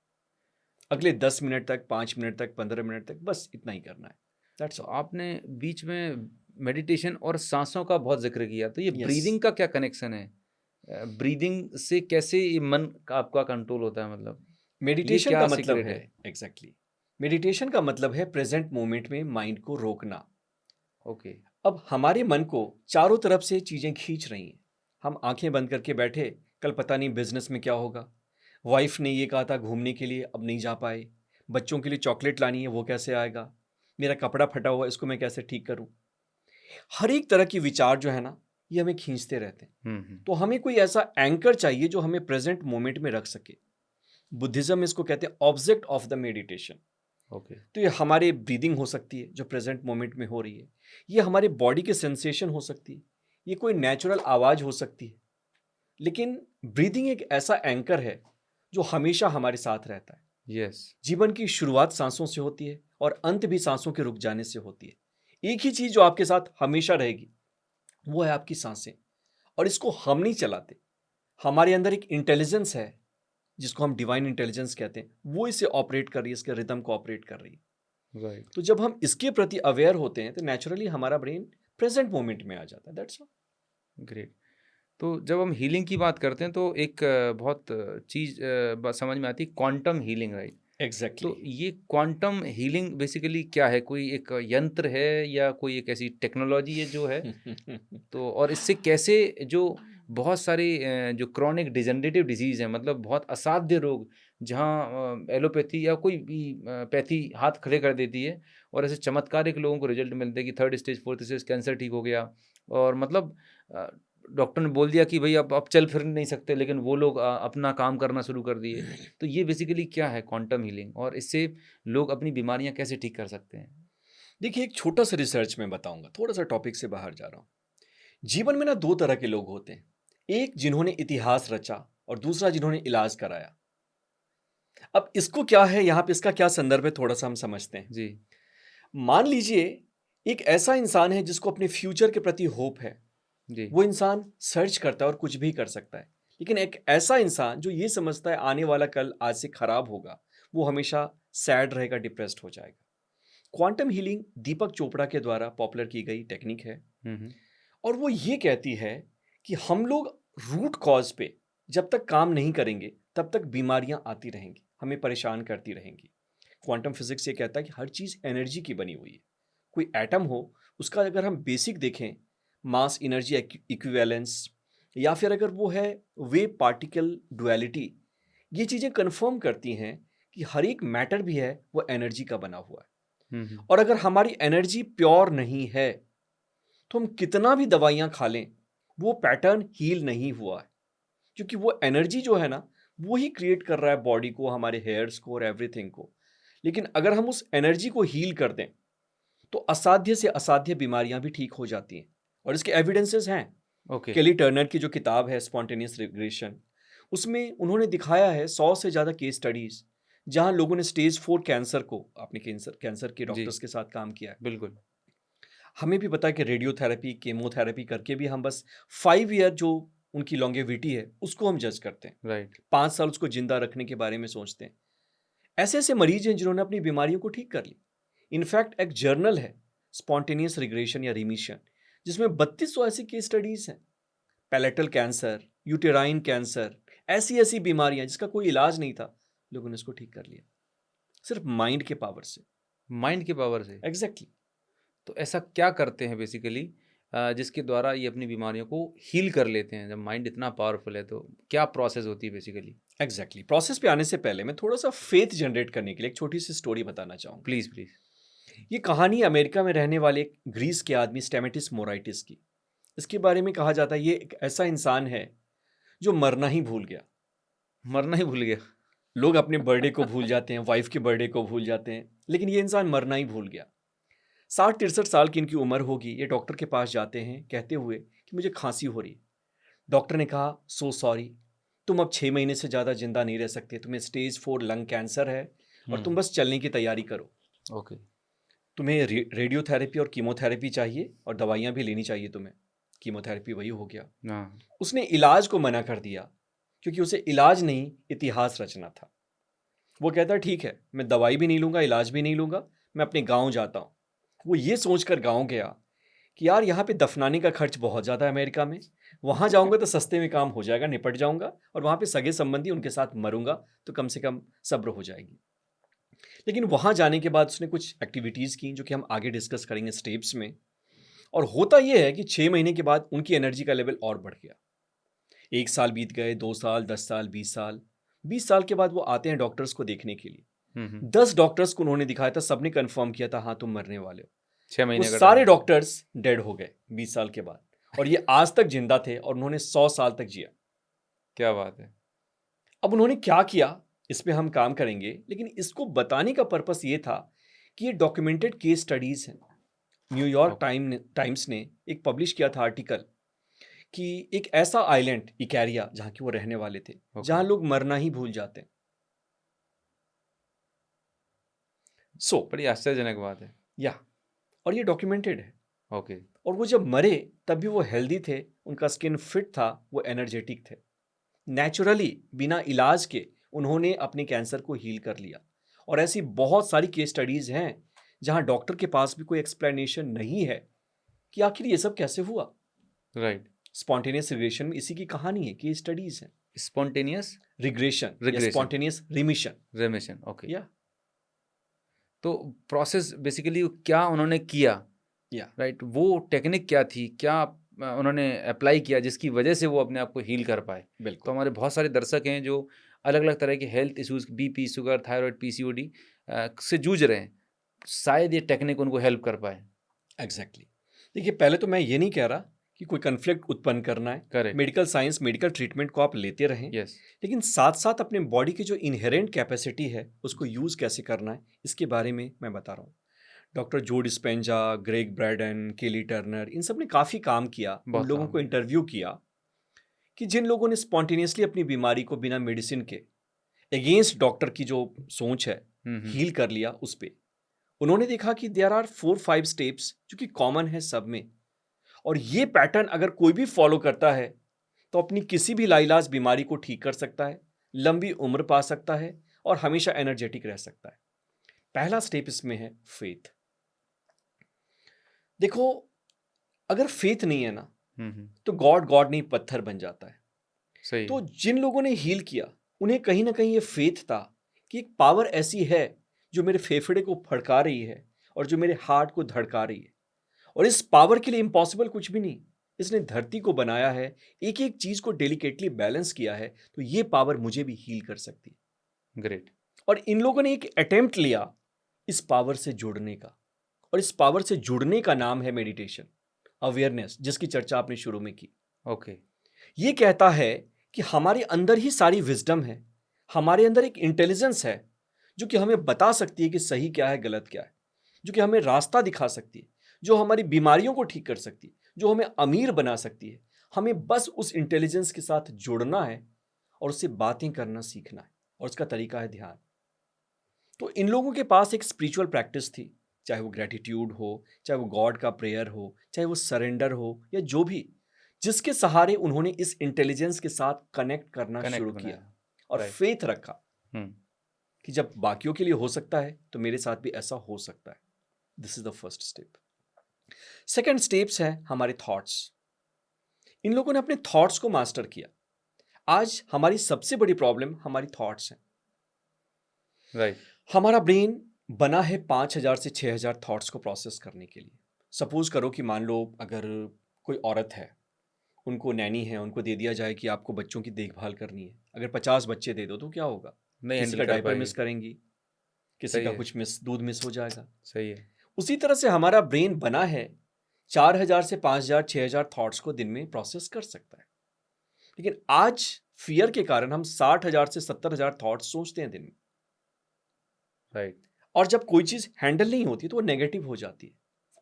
अगले 10 मिनट तक, 5 मिनट तक, 15 मिनट तक बस इतना ही करना है। दैट्स तो ऑल। आपने बीच में मेडिटेशन और साँसों का बहुत ज़िक्र किया, तो ये यस। ब्रीदिंग का क्या कनेक्शन है? ब्रीदिंग से कैसे ये मन का आपका कंट्रोल होता है मतलब? ये मेडिटेशन का क्या मतलब सीक्रेट है, है? एग्जैक्टली, मेडिटेशन का मतलब है प्रेजेंट मोमेंट में माइंड को रोकना। ओके, अब हमारे मन को चारों तरफ से चीज़ें खींच रही हैं। हम आंखें बंद करके बैठे, कल पता नहीं बिजनेस में क्या होगा। वाइफ ने ये कहा था घूमने के लिए, अब नहीं जा पाए। बच्चों के लिए चॉकलेट लानी है, वो कैसे आएगा। मेरा कपड़ा फटा हुआ है, इसको मैं कैसे ठीक करूं। हर एक तरह की विचार जो है ना, ये हमें खींचते रहते हैं। तो हमें कोई ऐसा एंकर चाहिए जो हमें प्रेजेंट मोमेंट में रख सके। बुद्धिज्म इसको कहते हैं object of the meditation. Okay. तो ये हमारे ब्रीदिंग हो सकती है जो प्रेजेंट मोमेंट में हो रही है, ये हमारे बॉडी के सेंसेशन हो सकती है, ये कोई नेचुरल आवाज हो सकती है। लेकिन ब्रीदिंग एक ऐसा एंकर है जो हमेशा हमारे साथ रहता है। यस। जीवन की शुरुआत सांसों से होती है और अंत भी सांसों के रुक जाने से होती है। एक ही चीज जो आपके साथ हमेशा रहेगी वो है आपकी सांसें, और इसको हम नहीं चलाते। हमारे अंदर एक इंटेलिजेंस है जिसको हम डिवाइन इंटेलिजेंस कहते हैं, वो इसे ऑपरेट कर रही है, इसके रिदम को ऑपरेट कर रही है। राइट। तो जब हम इसके प्रति अवेयर होते हैं तो नेचुरली हमारा ब्रेन प्रेजेंट मोमेंट में आ जाता है। That's all. ग्रेट। तो जब हम हीलिंग की बात करते हैं तो एक बहुत चीज़ समझ में आती है, क्वांटम हीलिंग, राइट? एग्जैक्टली। तो ये क्वांटम हीलिंग बेसिकली क्या है? कोई एक यंत्र है या कोई एक ऐसी टेक्नोलॉजी है जो है? तो और इससे कैसे जो बहुत सारी जो क्रॉनिक डिजेनरेटिव डिजीज़ हैं, मतलब बहुत असाध्य रोग, जहाँ एलोपैथी या कोई भी पैथी हाथ खड़े कर देती है और ऐसे चमत्कारिक लोगों को रिजल्ट मिलते हैं कि 3rd stage 4th stage cancer ठीक हो गया, और मतलब डॉक्टर ने बोल दिया कि भाई अब चल फिर नहीं सकते, लेकिन वो लोग अपना काम करना शुरू कर दिए। तो ये बेसिकली क्या है क्वांटम हीलिंग, और इससे लोग अपनी बीमारियां कैसे ठीक कर सकते हैं? देखिए, एक छोटा सा रिसर्च में बताऊंगा, थोड़ा सा टॉपिक से बाहर जा रहा हूं। जीवन में ना दो तरह के लोग होते हैं, एक जिन्होंने इतिहास रचा और दूसरा जिन्होंने इलाज कराया। अब इसको क्या है, यहाँ पे इसका क्या संदर्भ है, थोड़ा सा हम समझते हैं। जी। मान लीजिए एक ऐसा इंसान है जिसको अपने फ्यूचर के प्रति होप है। जी। वो इंसान सर्च करता है और कुछ भी कर सकता है। लेकिन एक ऐसा इंसान जो ये समझता है आने वाला कल आज से खराब होगा, वो हमेशा सैड रहेगा, डिप्रेस्ड हो जाएगा। क्वांटम हीलिंग दीपक चोपड़ा के द्वारा पॉपुलर की गई टेक्निक है, हम्म। और वो ये कहती है कि हम लोग रूट कॉज पे जब तक काम नहीं करेंगे तब तक बीमारियां आती रहेंगी, हमें परेशान करती रहेंगी। क्वांटम फिजिक्स ये कहता है कि हर चीज एनर्जी की बनी हुई है। कोई एटम हो, उसका अगर हम बेसिक देखें, मास एनर्जी इक्विवेलेंस, या फिर अगर वो है वेव पार्टिकल डुअलिटी, ये चीजें कंफर्म करती हैं कि हर एक मैटर भी है वो एनर्जी का बना हुआ है। और अगर हमारी एनर्जी प्योर नहीं है तो हम कितना भी दवाइयां खा लें, वो पैटर्न हील नहीं हुआ है, क्योंकि वो एनर्जी जो है ना, वो ही क्रिएट कर रहा है बॉडी को, हमारे हेयर्स को और एवरीथिंग को। लेकिन अगर हम उस एनर्जी को हील कर दें तो असाध्य से असाध्य बीमारियां भी ठीक हो जाती हैं, और इसके एविडेंसेस हैं। ओके। केली टर्नर की जो किताब है स्पॉन्टेनियस रिग्रेशन, उसमें उन्होंने दिखाया है 100 से ज़्यादा केस स्टडीज जहां लोगों ने स्टेज 4 कैंसर को, आपने कैंसर के जी। डॉक्टर्स के साथ काम किया है। बिल्कुल। हमें भी पता है कि रेडियोथेरेपी, केमोथेरेपी करके भी हम बस 5 ईयर जो उनकी लॉन्गेविटी है उसको हम जज करते हैं, राइट। 5 साल उसको जिंदा रखने के बारे में सोचते हैं। ऐसे ऐसे मरीज हैं जिन्होंने अपनी बीमारियों को ठीक कर ली। इनफैक्ट एक जर्नल है स्पॉन्टेनियस रिग्रेशन या रिमिशन, जिसमें 3200 ऐसी केस स्टडीज हैं। पैलेटल कैंसर, यूटेराइन कैंसर, ऐसी ऐसी बीमारियां जिसका कोई इलाज नहीं था, लोगों ने इसको ठीक कर लिया सिर्फ माइंड के पावर से। माइंड के पावर से। एग्जैक्टली। तो ऐसा क्या करते हैं बेसिकली जिसके द्वारा ये अपनी बीमारियों को हील कर लेते हैं? जब माइंड इतना पावरफुल है तो क्या प्रोसेस होती है बेसिकली? एग्जैक्टली प्रोसेस पे आने से पहले मैं थोड़ा सा फेथ जनरेट करने के लिए एक छोटी सी स्टोरी बताना चाहूंगा। Please please. ये कहानी अमेरिका में रहने वाले एक ग्रीस के आदमी स्टेमेटिस मोराइटिस की। इसके बारे में कहा जाता है ये एक ऐसा इंसान है जो मरना ही भूल गया। मरना ही भूल गया। लोग अपने बर्थडे को भूल जाते हैं, वाइफ के बर्थडे को भूल जाते हैं, लेकिन ये इंसान मरना ही भूल गया। 60-63 साल की इनकी उम्र होगी। ये डॉक्टर के पास जाते हैं कहते हुए कि मुझे खांसी हो रही है। डॉक्टर ने कहा सो सॉरी, तुम अब 6 महीने से ज़्यादा जिंदा नहीं रह सकते, तुम्हें स्टेज 4 लंग कैंसर है और तुम बस चलने की तैयारी करो। ओके। तुम्हें रेडियोथेरेपी और कीमोथेरेपी चाहिए और दवाइयाँ भी लेनी चाहिए तुम्हें। कीमोथेरेपी वही हो गया। हाँ। उसने इलाज को मना कर दिया क्योंकि उसे इलाज नहीं इतिहास रचना था। वो कहता ठीक है, मैं दवाई भी नहीं लूँगा, इलाज भी नहीं लूँगा, मैं अपने गाँव जाता हूँ। वो ये सोचकर गाँव गया कि यार यहाँ पे दफनाने का खर्च बहुत ज़्यादा है अमेरिका में, वहाँ जाऊँगा तो सस्ते में काम हो जाएगा, निपट जाऊँगा, और वहाँ पे सगे संबंधी उनके साथ मरूंगा तो कम से कम सब्र हो जाएगी। लेकिन वहाँ जाने के बाद उसने कुछ एक्टिविटीज़ की जो कि हम आगे डिस्कस करेंगे स्टेप्स में, और होता ये है कि 6 महीने के बाद उनकी एनर्जी का लेवल और बढ़ गया। 1 साल बीत गए, 2 साल, 10 साल, 20 साल। 20 साल के बाद वो आते हैं डॉक्टर्स को देखने के लिए। 10 डॉक्टर्स को उन्होंने दिखाया था, सबने कंफर्म किया था हाँ तुम मरने वाले हो। 6 वो महीने का सारे टाइम। डॉक्टर्स डेड हो गए 20 साल के बाद, और ये आज तक जिंदा थे और उन्होंने 100 साल तक जिया। क्या बात है। अब उन्होंने क्या किया इस पे हम काम करेंगे, लेकिन इसको बताने का पर्पस ये था कि ये डॉक्यूमेंटेड केस स्टडीज हैं। न्यूयॉर्क टाइम्स ने एक पब्लिश किया था आर्टिकल कि एक ऐसा आइलैंड इकैरिया जहाँ के वो रहने वाले थे, जहाँ लोग मरना ही भूल जाते हैं। बड़ी आश्चर्यजनक बात है। या और ये डॉक्यूमेंटेड है। ओके। और वो जब मरे तब भी वो हेल्दी थे, उनका स्किन फिट था, वो एनर्जेटिक थे। नेचुरली बिना इलाज के उन्होंने अपने कैंसर को हील कर लिया। और ऐसी बहुत सारी केस स्टडीज हैं जहां डॉक्टर के पास भी कोई एक्सप्लेनेशन नहीं है कि आखिर ये सब कैसे हुआ। राइट। स्पॉन्टेनियस रिग्रेशन में इसी की कहानी है, केस स्टडीज हैं। स्पॉन्टेनियस रिग्रेशन या Regression. Spontaneous remission. रेमिशन। ओके। या तो प्रोसेस बेसिकली क्या उन्होंने किया, या राइट, वो टेक्निक क्या थी, क्या उन्होंने अप्लाई किया जिसकी वजह से वो अपने आप को हील कर पाए। तो बिल्कुल। हमारे बहुत सारे दर्शक हैं जो अलग अलग तरह के health issues, BP, sugar, thyroid, PCOD से जूझ रहे हैं, शायद ये टेक्निक उनको हेल्प कर पाए। एग्जैक्टली। देखिए, पहले तो मैं ये नहीं कह रहा कि कोई कन्फ्लिक्ट उत्पन्न करना है। Correct. Medical science, medical treatment को आप लेते रहें, यस। लेकिन साथ साथ अपने बॉडी की जो इनहेरेंट कैपेसिटी है उसको यूज़ कैसे करना है, इसके बारे में मैं बता रहा हूँ। डॉक्टर जो डिस्पेंजा, ग्रेग ब्रैडन, केली टर्नर, इन सब ने काफ़ी काम किया, उन बहुत लोगों काम को किया। इंटरव्यू किया कि जिन लोगों ने स्पॉन्टेनियसली अपनी बीमारी को बिना मेडिसिन के, अगेंस्ट डॉक्टर की जो सोच है, हील कर लिया, उस पे उन्होंने देखा कि देयर आर 4-5 स्टेप्स जो कि कॉमन है सब में। और ये पैटर्न अगर कोई भी फॉलो करता है तो अपनी किसी भी लाइलाज बीमारी को ठीक कर सकता है, लंबी उम्र पा सकता है और हमेशा एनर्जेटिक रह सकता है। पहला स्टेप इसमें है फेथ। देखो, अगर फेथ नहीं है ना तो गॉड गॉड नहीं पत्थर बन जाता है। सही तो है। जिन लोगों ने हील किया उन्हें कहीं ना कहीं ये फेथ था कि एक पावर ऐसी है जो मेरे फेफड़े को फड़का रही है और जो मेरे हार्ट को धड़का रही है। और इस पावर के लिए इम्पॉसिबल कुछ भी नहीं, इसने धरती को बनाया है, एक एक चीज को डेलिकेटली बैलेंस किया है, तो ये पावर मुझे भी हील कर सकती है। ग्रेट। और इन लोगों ने एक अटेम्प्ट लिया इस पावर से जुड़ने का, और इस पावर से जुड़ने का नाम है मेडिटेशन, अवेयरनेस, जिसकी चर्चा आपने शुरू में की। ओके। ये कहता है कि हमारे अंदर ही सारी विजडम है, हमारे अंदर एक इंटेलिजेंस है जो कि हमें बता सकती है कि सही क्या है, गलत क्या है, जो कि हमें रास्ता दिखा सकती है, जो हमारी बीमारियों को ठीक कर सकती है, जो हमें अमीर बना सकती है। हमें बस उस इंटेलिजेंस के साथ जुड़ना है और उससे बातें करना सीखना है, और उसका तरीका है ध्यान। तो इन लोगों के पास एक स्पिरिचुअल प्रैक्टिस थी, चाहे वो ग्रेटिट्यूड हो, चाहे वो गॉड का प्रेयर हो, चाहे वो सरेंडर हो, या जो भी, जिसके सहारे उन्होंने इस इंटेलिजेंस के साथ कनेक्ट करना शुरू किया और Right. फेथ रखा कि जब बाकियों के लिए हो सकता है तो मेरे साथ भी ऐसा हो सकता है। This is the first step. Second steps है हमारे थॉट्स। इन लोगों ने अपने थॉट्स को मास्टर किया। आज हमारी सबसे बड़ी प्रॉब्लम हमारी थॉट्स हैं। राइट। हमारा ब्रेन बना है 5,000 से 6,000 थॉट्स को प्रोसेस करने के लिए। सपोज करो कि मान लो अगर कोई औरत है, उनको नैनी है, उनको दे दिया जाए कि आपको बच्चों की देखभाल करनी है। अगर 50 बच्चे दे दो तो क्या होगा? नहीं किसी हैंडल का कर डायपर पाएगी। मिस करेंगी, किसी सही का है। कुछ दूध मिस हो जाएगा। सही है। उसी तरह से हमारा ब्रेन बना है 4,000 से 5,000 6,000 थॉट्स को दिन में प्रोसेस कर सकता है। लेकिन आज फियर के कारण हम 60,000 से 70,000 थॉट्स सोचते हैं दिन में। राइट। और जब कोई चीज हैंडल नहीं होती तो वो नेगेटिव हो जाती है।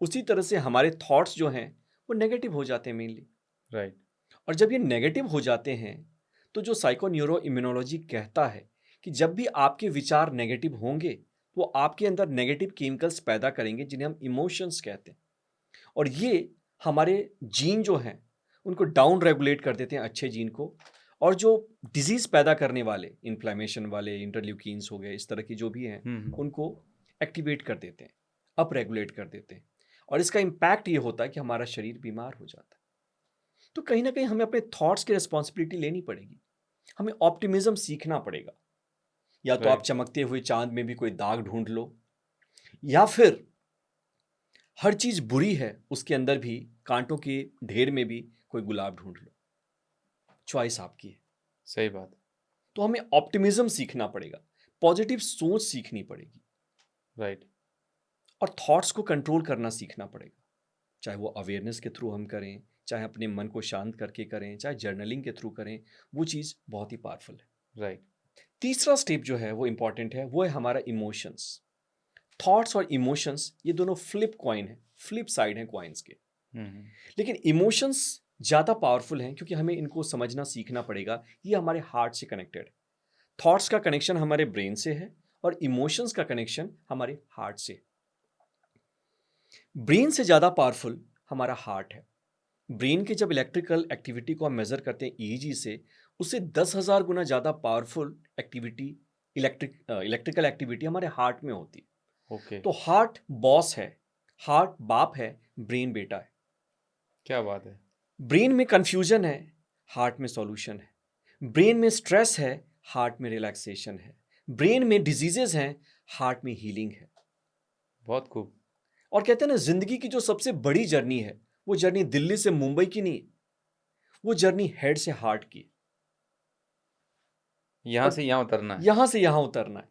उसी तरह से हमारे थॉट्स जो हैं वो नेगेटिव हो जाते हैं मेनली। राइट। और जब ये नेगेटिव हो जाते हैं तो जो साइको न्यूरो इम्यूनोलॉजी कहता है कि जब भी आपके विचार नेगेटिव होंगे वो आपके अंदर नेगेटिव केमिकल्स पैदा करेंगे जिन्हें हम इमोशंस कहते हैं। और ये हमारे जीन जो हैं उनको डाउन रेगुलेट कर देते हैं, अच्छे जीन को। और जो डिजीज पैदा करने वाले, इन्फ्लेमेशन वाले, इंटरल्यूकिन्स हो गए, इस तरह की जो भी हैं, उनको एक्टिवेट कर देते हैं, अप रेगुलेट कर देते हैं। और इसका इम्पैक्ट ये होता है कि हमारा शरीर बीमार हो जाता है। तो कहीं ना कहीं हमें अपने थॉट्स की रिस्पॉन्सिबिलिटी लेनी पड़ेगी। हमें ऑप्टिमिज्म सीखना पड़ेगा। या तो आप Right. चमकते हुए चांद में भी कोई दाग ढूंढ लो, या फिर हर चीज़ बुरी है, उसके अंदर भी कांटों के ढेर में भी कोई गुलाब ढूंढ लो। चॉइस आपकी है। सही बात है। तो हमें ऑप्टिमिज्म सीखना पड़ेगा, पॉजिटिव सोच सीखनी पड़ेगी राइट। और थॉट्स को कंट्रोल करना सीखना पड़ेगा। चाहे वो अवेयरनेस के थ्रू हम करें, चाहे अपने मन को शांत करके करें, चाहे जर्नलिंग के थ्रू करें, वो चीज़ बहुत ही पावरफुल है। राइट। तीसरा स्टेप जो है वो इंपॉर्टेंट है, वो है हमारा इमोशंस। थॉट्स और इमोशंस ये दोनों फ्लिप कॉइन है, फ्लिप साइड हैं कॉइन्स के। हम्म। लेकिन इमोशंस ज़्यादा पावरफुल हैं क्योंकि हमें इनको समझना सीखना पड़ेगा। ये हमारे हार्ट से कनेक्टेड है। थॉट्स का कनेक्शन हमारे ब्रेन से है और इमोशंस का कनेक्शन हमारे हार्ट से। ब्रेन से ज़्यादा पावरफुल हमारा हार्ट है। ब्रेन के जब इलेक्ट्रिकल एक्टिविटी को हम मेज़र करते हैं ईईजी से, उससे 10,000 गुना ज़्यादा पावरफुल एक्टिविटी, इलेक्ट्रिकल एक्टिविटी हमारे हार्ट में होती है। ओके। तो हार्ट बॉस है, हार्ट बाप है, ब्रेन बेटा है। क्या बात है। ब्रेन में कंफ्यूजन है, हार्ट में सॉल्यूशन है। ब्रेन में स्ट्रेस है, हार्ट में रिलैक्सेशन है। ब्रेन में डिजीजेस हैं, हार्ट में हीलिंग है। बहुत खूब। और कहते हैं ना, जिंदगी की जो सबसे बड़ी जर्नी है, वो जर्नी दिल्ली से मुंबई की नहीं, वो जर्नी हेड से हार्ट की। यहाँ और से यहाँ उतरना है। यहां से यहां उतरना है।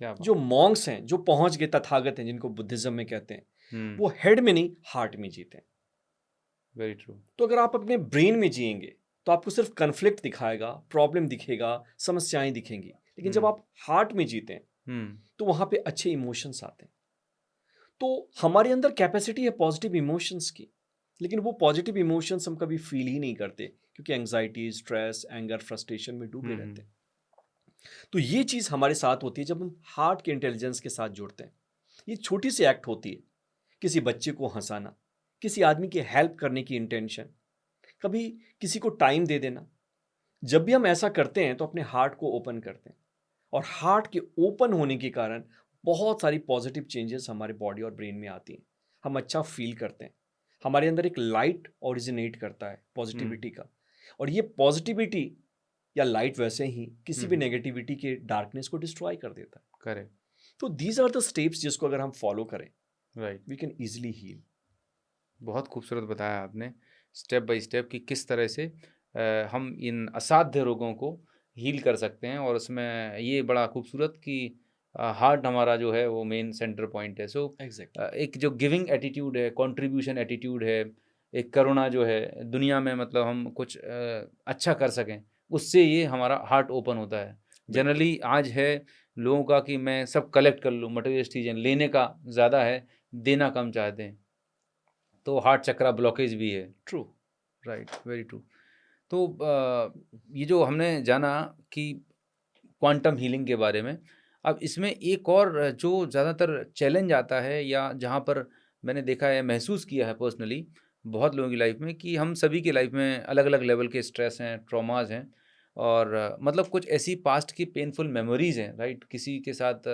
क्या बात। जो मॉन्क्स हैं, जो पहुंच गए, तथागत हैं, जिनको बुद्धिज्म में कहते हैं, हम्म। वो हेड में नहीं, हार्ट में जीते हैं। Very true. तो अगर आप अपने ब्रेन में जिएंगे तो आपको सिर्फ कन्फ्लिक्ट दिखाएगा, प्रॉब्लम दिखेगा, समस्याएं दिखेंगी। लेकिन जब आप हार्ट में जीते हैं हम्म। तो वहां पे अच्छे इमोशंस आते हैं। तो हमारे अंदर कैपेसिटी है पॉजिटिव इमोशंस की, लेकिन वो पॉजिटिव इमोशंस हम कभी फील ही नहीं करते क्योंकि एंजाइटी, स्ट्रेस, एंगर, फ्रस्ट्रेशन में डूबे रहते हैं। तो ये चीज़ हमारे साथ होती है जब हम हार्ट के इंटेलिजेंस के साथ जुड़ते हैं। ये छोटी सी एक्ट होती है, किसी बच्चे को हंसाना, किसी आदमी की हेल्प करने की इंटेंशन, कभी किसी को टाइम दे देना। जब भी हम ऐसा करते हैं तो अपने हार्ट को ओपन करते हैं और हार्ट के ओपन होने के कारण बहुत सारी पॉजिटिव चेंजेस हमारे बॉडी और ब्रेन में आती हैं। हम अच्छा फील करते हैं, हमारे अंदर एक लाइट ओरिजिनेट करता है पॉजिटिविटी का, और ये पॉजिटिविटी या लाइट वैसे ही किसी भी नेगेटिविटी के डार्कनेस को डिस्ट्रॉय कर देता है। करेक्ट। तो दीज आर द स्टेप्स जिसको अगर हम फॉलो करें, right. We can easily heal. बहुत खूबसूरत बताया आपने स्टेप बाय स्टेप कि किस तरह से हम इन असाध्य रोगों को हील कर सकते हैं, और उसमें ये बड़ा खूबसूरत कि हार्ट हमारा जो है वो मेन सेंटर पॉइंट है। So exactly. एक जो गिविंग एटीट्यूड है, कंट्रीब्यूशन एटीट्यूड है, एक करुणा जो है दुनिया में, मतलब हम कुछ अच्छा कर सकें, उससे ये हमारा हार्ट ओपन होता है। जनरली आज है लोगों का कि मैं सब कलेक्ट कर लूँ, मटेरियल चीज़ें लेने का ज़्यादा है, देना कम चाहते हैं, तो हार्ट चक्रा ब्लॉकेज भी है। ट्रू। Right, very true. तो ये जो हमने जाना कि क्वांटम हीलिंग के बारे में, अब इसमें एक और जो ज़्यादातर चैलेंज आता है, या जहाँ पर मैंने देखा है, महसूस किया है पर्सनली बहुत लोगों की लाइफ में, कि हम सभी की लाइफ में अलग अलग लेवल के स्ट्रेस हैं, ट्रॉमाज हैं, और मतलब कुछ ऐसी पास्ट की पेनफुल मेमोरीज हैं। राइट, किसी के साथ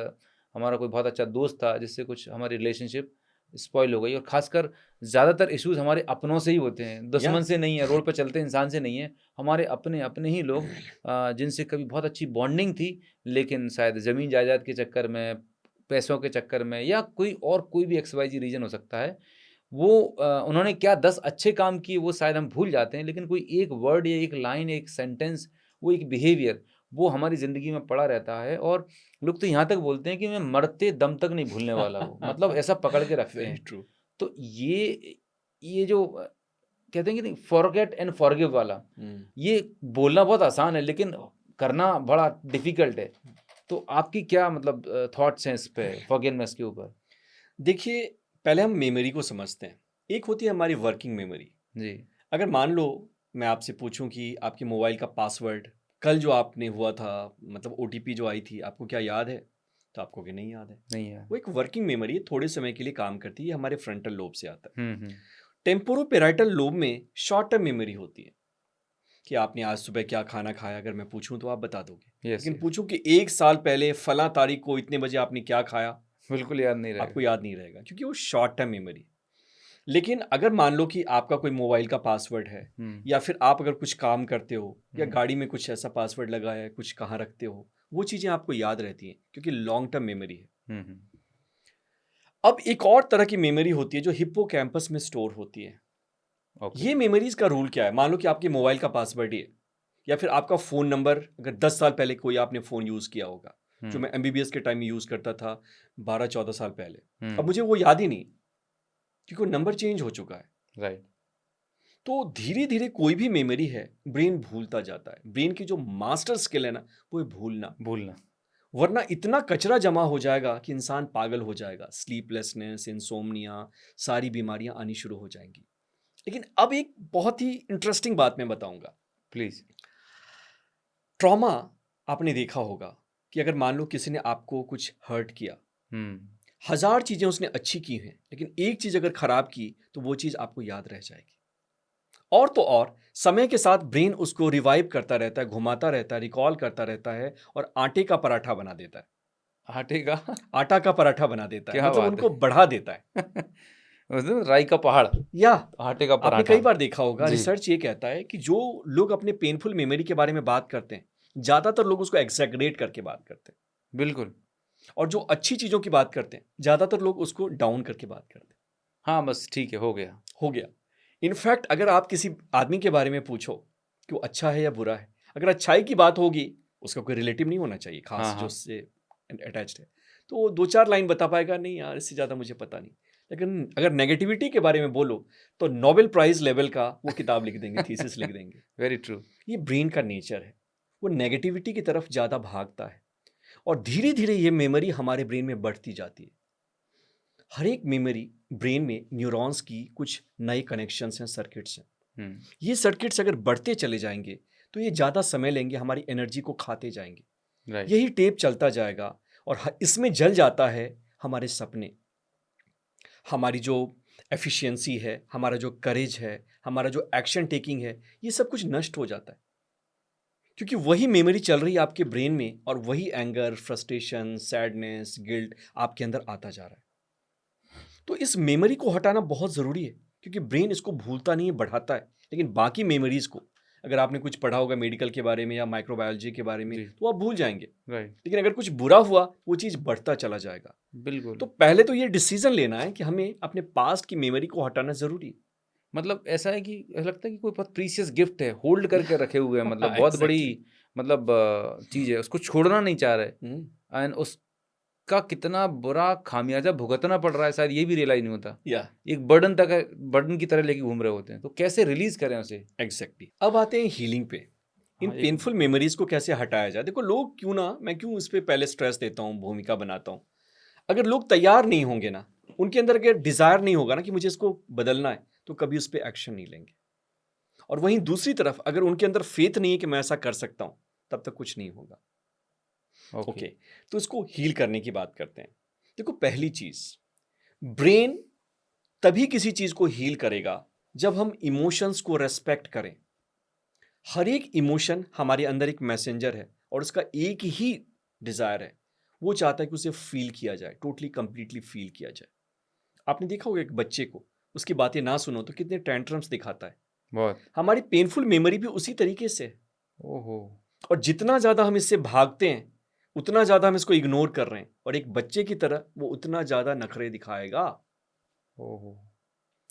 हमारा कोई बहुत अच्छा दोस्त था जिससे कुछ हमारी रिलेशनशिप स्पॉइल हो गई, और खासकर ज़्यादातर इश्यूज हमारे अपनों से ही होते हैं, दुश्मन से नहीं है, रोड पर चलते इंसान से नहीं है, हमारे अपने अपने ही लोग जिनसे कभी बहुत अच्छी बॉन्डिंग थी, लेकिन शायद ज़मीन जायदाद के चक्कर में, पैसों के चक्कर में, या कोई भी XYZ रीज़न हो सकता है, वो उन्होंने क्या 10 अच्छे काम किए वो शायद हम भूल जाते हैं, लेकिन कोई एक वर्ड या एक लाइन, एक सेंटेंस, वो एक बिहेवियर, वो हमारी ज़िंदगी में पड़ा रहता है। और लोग तो यहाँ तक बोलते हैं कि मैं मरते दम तक नहीं भूलने वाला हूँ, मतलब ऐसा पकड़ के रखते वेरी हैं। ट्रू। तो ये जो कहते हैं कि फॉरगेट एंड फॉरगिव वाला, ये बोलना बहुत आसान है लेकिन करना बड़ा डिफिकल्ट है। तो आपकी क्या मतलब थॉट्स हैं इस पे, फॉरगिवनेस के ऊपर? देखिए, पहले हम मेमोरी को समझते हैं। एक होती है हमारी वर्किंग मेमोरी। जी। अगर मान लो मैं आपसे पूछूं कि आपके मोबाइल का पासवर्ड कल जो आपने हुआ था, मतलब ओटीपी जो आई थी, आपको क्या याद है? तो आपको कि नहीं याद है। नहीं है। वो एक वर्किंग मेमोरी है, थोड़े समय के लिए काम करती है, ये हमारे फ्रंटल लोब से आता है। हम्म। टेम्पोरोपेराइटल लोब में शॉर्ट टर्म मेमोरी होती है कि आपने आज सुबह क्या खाना खाया, अगर मैं पूछूं तो आप बता दोगे। यस लेकिन यस। पूछूं कि 1 साल पहले फला तारीख को इतने बजे आपने क्या खाया, बिल्कुल याद नहीं आपको रहेगा। याद नहीं रहेगा क्योंकि वो शॉर्ट टर्म मेमोरी। लेकिन अगर मान लो कि आपका कोई मोबाइल का पासवर्ड है, हम्म। या फिर आप अगर कुछ काम करते हो या हम्म। गाड़ी में कुछ ऐसा पासवर्ड लगा है, कुछ कहाँ रखते हो, वो चीज़ें आपको याद रहती हैं क्योंकि लॉन्ग टर्म मेमोरी है। हम्म। अब एक और तरह की मेमोरी होती है जो हिप्पोकैम्पस में स्टोर होती है। ओके। ये मेमोरीज का रूल क्या है? मान लो कि आपके मोबाइल का पासवर्ड ही है, या फिर आपका फ़ोन नंबर, अगर 10 साल पहले कोई आपने फ़ोन यूज़ किया होगा, जो मैं एमबीबीएस के टाइम में यूज़ करता था 12-14 साल पहले। अब मुझे वो याद ही नहीं, क्योंकि वो नंबर चेंज हो चुका है। राइट। तो धीरे-धीरे कोई भी मेमोरी है, ब्रेन भूलता जाता है। ब्रेन की जो मास्टर स्किल है ना, वो है भूलना। भूलना। वरना इतना कचरा जमा हो जाएगा कि इंसान पागल हो जाएगा। स्लीपलेसनेस, इंसोम्निया, सारी बीमारियां आनी शुरू हो जाएंगी। लेकिन अब एक बहुत ही इंटरेस्टिंग बात मैं बताऊंगा। प्लीज। ट्रॉमा, आपने देखा होगा कि अगर मान लो किसी ने आपको कुछ हर्ट किया, हजार चीजें उसने अच्छी की हैं, लेकिन एक चीज अगर खराब की तो वो चीज आपको याद रह जाएगी। और तो और समय के साथ ब्रेन उसको रिवाइव करता रहता है, घुमाता रहता है, रिकॉल करता रहता है और आटे का पराठा बना देता है। आटे का आटा का पराठा बना देता है, क्या मतलब बात उनको है। बढ़ा देता है। मतलब राई का पहाड़, या आटे का आपने पराठा। कई बार देखा होगा, जी। रिसर्च ये कहता है कि जो लोग अपने पेनफुल मेमोरी के बारे में बात करते हैं, ज्यादातर लोग उसको एग्जैगरेट करके बात करते हैं, बिल्कुल। और जो अच्छी चीजों की बात करते हैं, ज्यादातर लोग उसको डाउन करके बात करते हैं। हाँ बस ठीक है, हो गया। हो गया। इनफैक्ट अगर आप किसी आदमी के बारे में पूछो कि वो अच्छा है या बुरा है, अगर अच्छाई की बात होगी, उसका कोई रिलेटिव नहीं होना चाहिए खास हाँ जो हाँ। उससे अटैच्ड है, तो वो 2-4 लाइन बता पाएगा, नहीं यार इससे ज़्यादा मुझे पता नहीं। लेकिन अगर नेगेटिविटी के बारे में बोलो तो नोबेल प्राइज लेवल का वो किताब लिख देंगे, थीसिस लिख देंगे। Very true. ये ब्रेन का नेचर है, वो नेगेटिविटी की तरफ ज़्यादा भागता है, और धीरे धीरे ये मेमोरी हमारे ब्रेन में बढ़ती जाती है। हर एक मेमोरी ब्रेन में न्यूरॉन्स की कुछ नए कनेक्शंस हैं, सर्किट्स हैं। ये सर्किट्स अगर बढ़ते चले जाएंगे तो ये ज़्यादा समय लेंगे, हमारी एनर्जी को खाते जाएंगे। राइट। यही टेप चलता जाएगा, और इसमें जल जाता है हमारे सपने, हमारी जो एफिशिएंसी है, हमारा जो करेज है, हमारा जो एक्शन टेकिंग है, ये सब कुछ नष्ट हो जाता है, क्योंकि वही मेमोरी चल रही है आपके ब्रेन में, और वही एंगर, फ्रस्ट्रेशन, सैडनेस, गिल्ट आपके अंदर आता जा रहा है। तो इस मेमोरी को हटाना बहुत ज़रूरी है, क्योंकि ब्रेन इसको भूलता नहीं है, बढ़ाता है। लेकिन बाकी मेमोरीज को, अगर आपने कुछ पढ़ा होगा मेडिकल के बारे में या माइक्रोबायोलॉजी के बारे में, जी। तो आप भूल जाएंगे। राइट। लेकिन अगर कुछ बुरा हुआ, वो चीज़ बढ़ता चला जाएगा। बिल्कुल। तो पहले तो ये डिसीजन लेना है कि हमें अपने पास्ट की मेमोरी को हटाना ज़रूरी है। मतलब ऐसा है कि ऐसा लगता है कि कोई बहुत प्रीशियस गिफ्ट है, होल्ड करके रखे हुए हैं, मतलब बहुत बड़ी एग्जैक्टली। मतलब चीज़ है, उसको छोड़ना नहीं चाह रहे, एंड उसका कितना बुरा खामियाजा भुगतना पड़ रहा है, शायद ये भी रियलाइज नहीं होता। या एक बर्डन तक है, बर्डन की तरह लेके घूम रहे होते हैं, तो कैसे रिलीज करें उसे? एग्जैक्टली। अब आते हैं हीलिंग पे। इन हाँ एक पेनफुल मेमोरीज को कैसे हटाया जाए। देखो, लोग क्यों ना, मैं क्यों इस पे पहले स्ट्रेस देता हूँ, भूमिका बनाता हूँ। अगर लोग तैयार नहीं होंगे ना, उनके अंदर अगर डिजायर नहीं होगा ना कि मुझे इसको बदलना है, तो कभी उस पर एक्शन नहीं लेंगे। और वहीं दूसरी तरफ अगर उनके अंदर फेथ नहीं है कि मैं ऐसा कर सकता हूं, तब तक कुछ नहीं होगा। ओके। ओके, तो इसको हील करने की बात करते हैं। देखो, पहली चीज, ब्रेन तभी किसी चीज को हील करेगा जब हम इमोशंस को रेस्पेक्ट करें। हर एक इमोशन हमारे अंदर एक मैसेंजर है, और उसका एक ही डिजायर है, वो चाहता है कि उसे फील किया जाए, टोटली कंप्लीटली फील किया जाए। आपने देखा होगा एक बच्चे को उसकी बातें ना सुनो तो कितने टेंट्रम्स दिखाता है। बहुत। हमारी पेनफुल मेमोरी भी उसी तरीके से है। ओहो। और जितना ज़्यादा हम इससे भागते हैं, उतना ज़्यादा हम इसको इग्नोर कर रहे हैं, और एक बच्चे की तरह वो उतना ज़्यादा नखरे दिखाएगा। ओहो।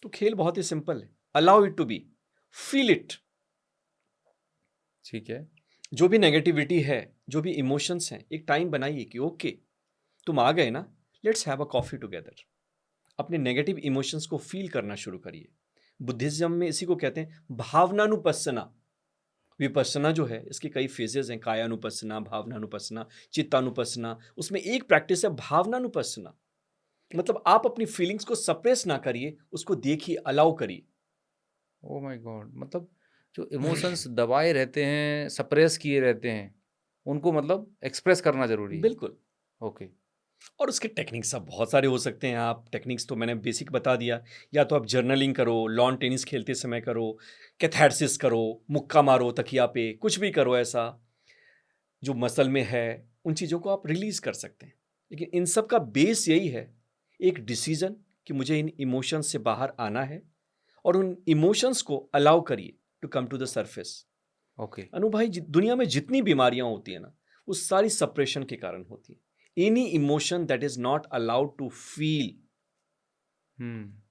तो खेल बहुत ही सिंपल है, allow it to be, feel it. ठीक है। जो भी नेगेटिविटी है, जो भी इमोशंस हैं, एक टाइम बनाइए कि ओके, तुम आ गए ना, let's have a coffee together. अपने नेगेटिव इमोशंस को फील करना शुरू करिए। बुद्धिज्म में इसी को कहते हैं भावनानुपස්සना। विपස්සना जो है, इसके कई फेजेस हैं, कायानुपස්සना, भावनानुपස්සना, चित्तानुपස්සना। उसमें एक प्रैक्टिस है भावनानुपස්සना, मतलब आप अपनी फीलिंग्स को सप्रेस ना करिए, उसको देखिए, अलाउ करिए। ओ माय गॉड, मतलब जो इमोशंस दबाए रहते हैं, सप्रेस किए रहते हैं, उनको मतलब एक्सप्रेस करना जरूरी है। बिल्कुल। ओके। और उसके टेक्निक्स अब बहुत सारे हो सकते हैं। आप टेक्निक्स तो मैंने बेसिक बता दिया, या तो आप जर्नलिंग करो, लॉन टेनिस खेलते समय करो, कैथारसिस करो, मुक्का मारो तकिया पे, कुछ भी करो ऐसा जो मसल में है, उन चीज़ों को आप रिलीज कर सकते हैं। लेकिन इन सब का बेस यही है, एक डिसीजन कि मुझे इन इमोशंस से बाहर आना है, और उन इमोशंस को अलाउ करिए to come to the surface. Okay. Anu भाई, दुनिया में जितनी बीमारियां होती है ना, वो सारी सप्रेशन के कारण होती है। Any emotion that is not allowed to feel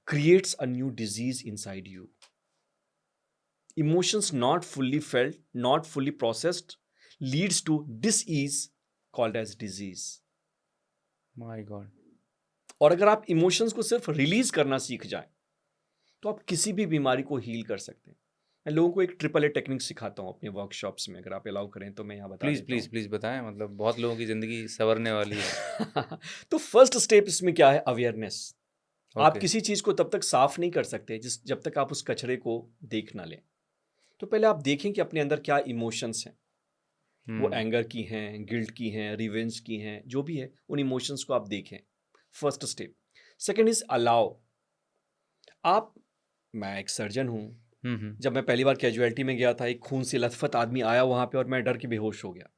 creates a new disease inside you. Emotions not fully felt, not fully processed, leads to dis-ease called as disease. My God. और अगर आप इमोशंस को सिर्फ रिलीज करना सीख जाए तो आप किसी भी बीमारी को हील कर सकते हैं। मैं लोगों को एक ट्रिपल ए टेक्निक सिखाता हूँ अपने वर्कशॉप्स में, अगर आप अलाउ करें तो मैं यहाँ बता प्लीज़ देता प्लीज़ प्लीज़ बताएं, मतलब बहुत लोगों की ज़िंदगी संवरने वाली है। हूँ। तो फर्स्ट स्टेप इसमें क्या है? अवेयरनेस। आप ओके। किसी चीज को तब तक साफ नहीं कर सकते जब तक आप उस कचरे को देख ना लें। तो पहले आप देखें कि अपने अंदर क्या इमोशंस हैं। वो एंगर की हैं, गिल्ट की हैं, रिवेंज की हैं, जो भी है उन इमोशंस को आप देखें। First step. Second is allow. मैं एक सर्जन हूँ। जब मैं पहली बार कैजुअलिटी में गया था, एक खून से लथपथ आदमी आया वहाँ पे और मैं डर के बेहोश हो गया।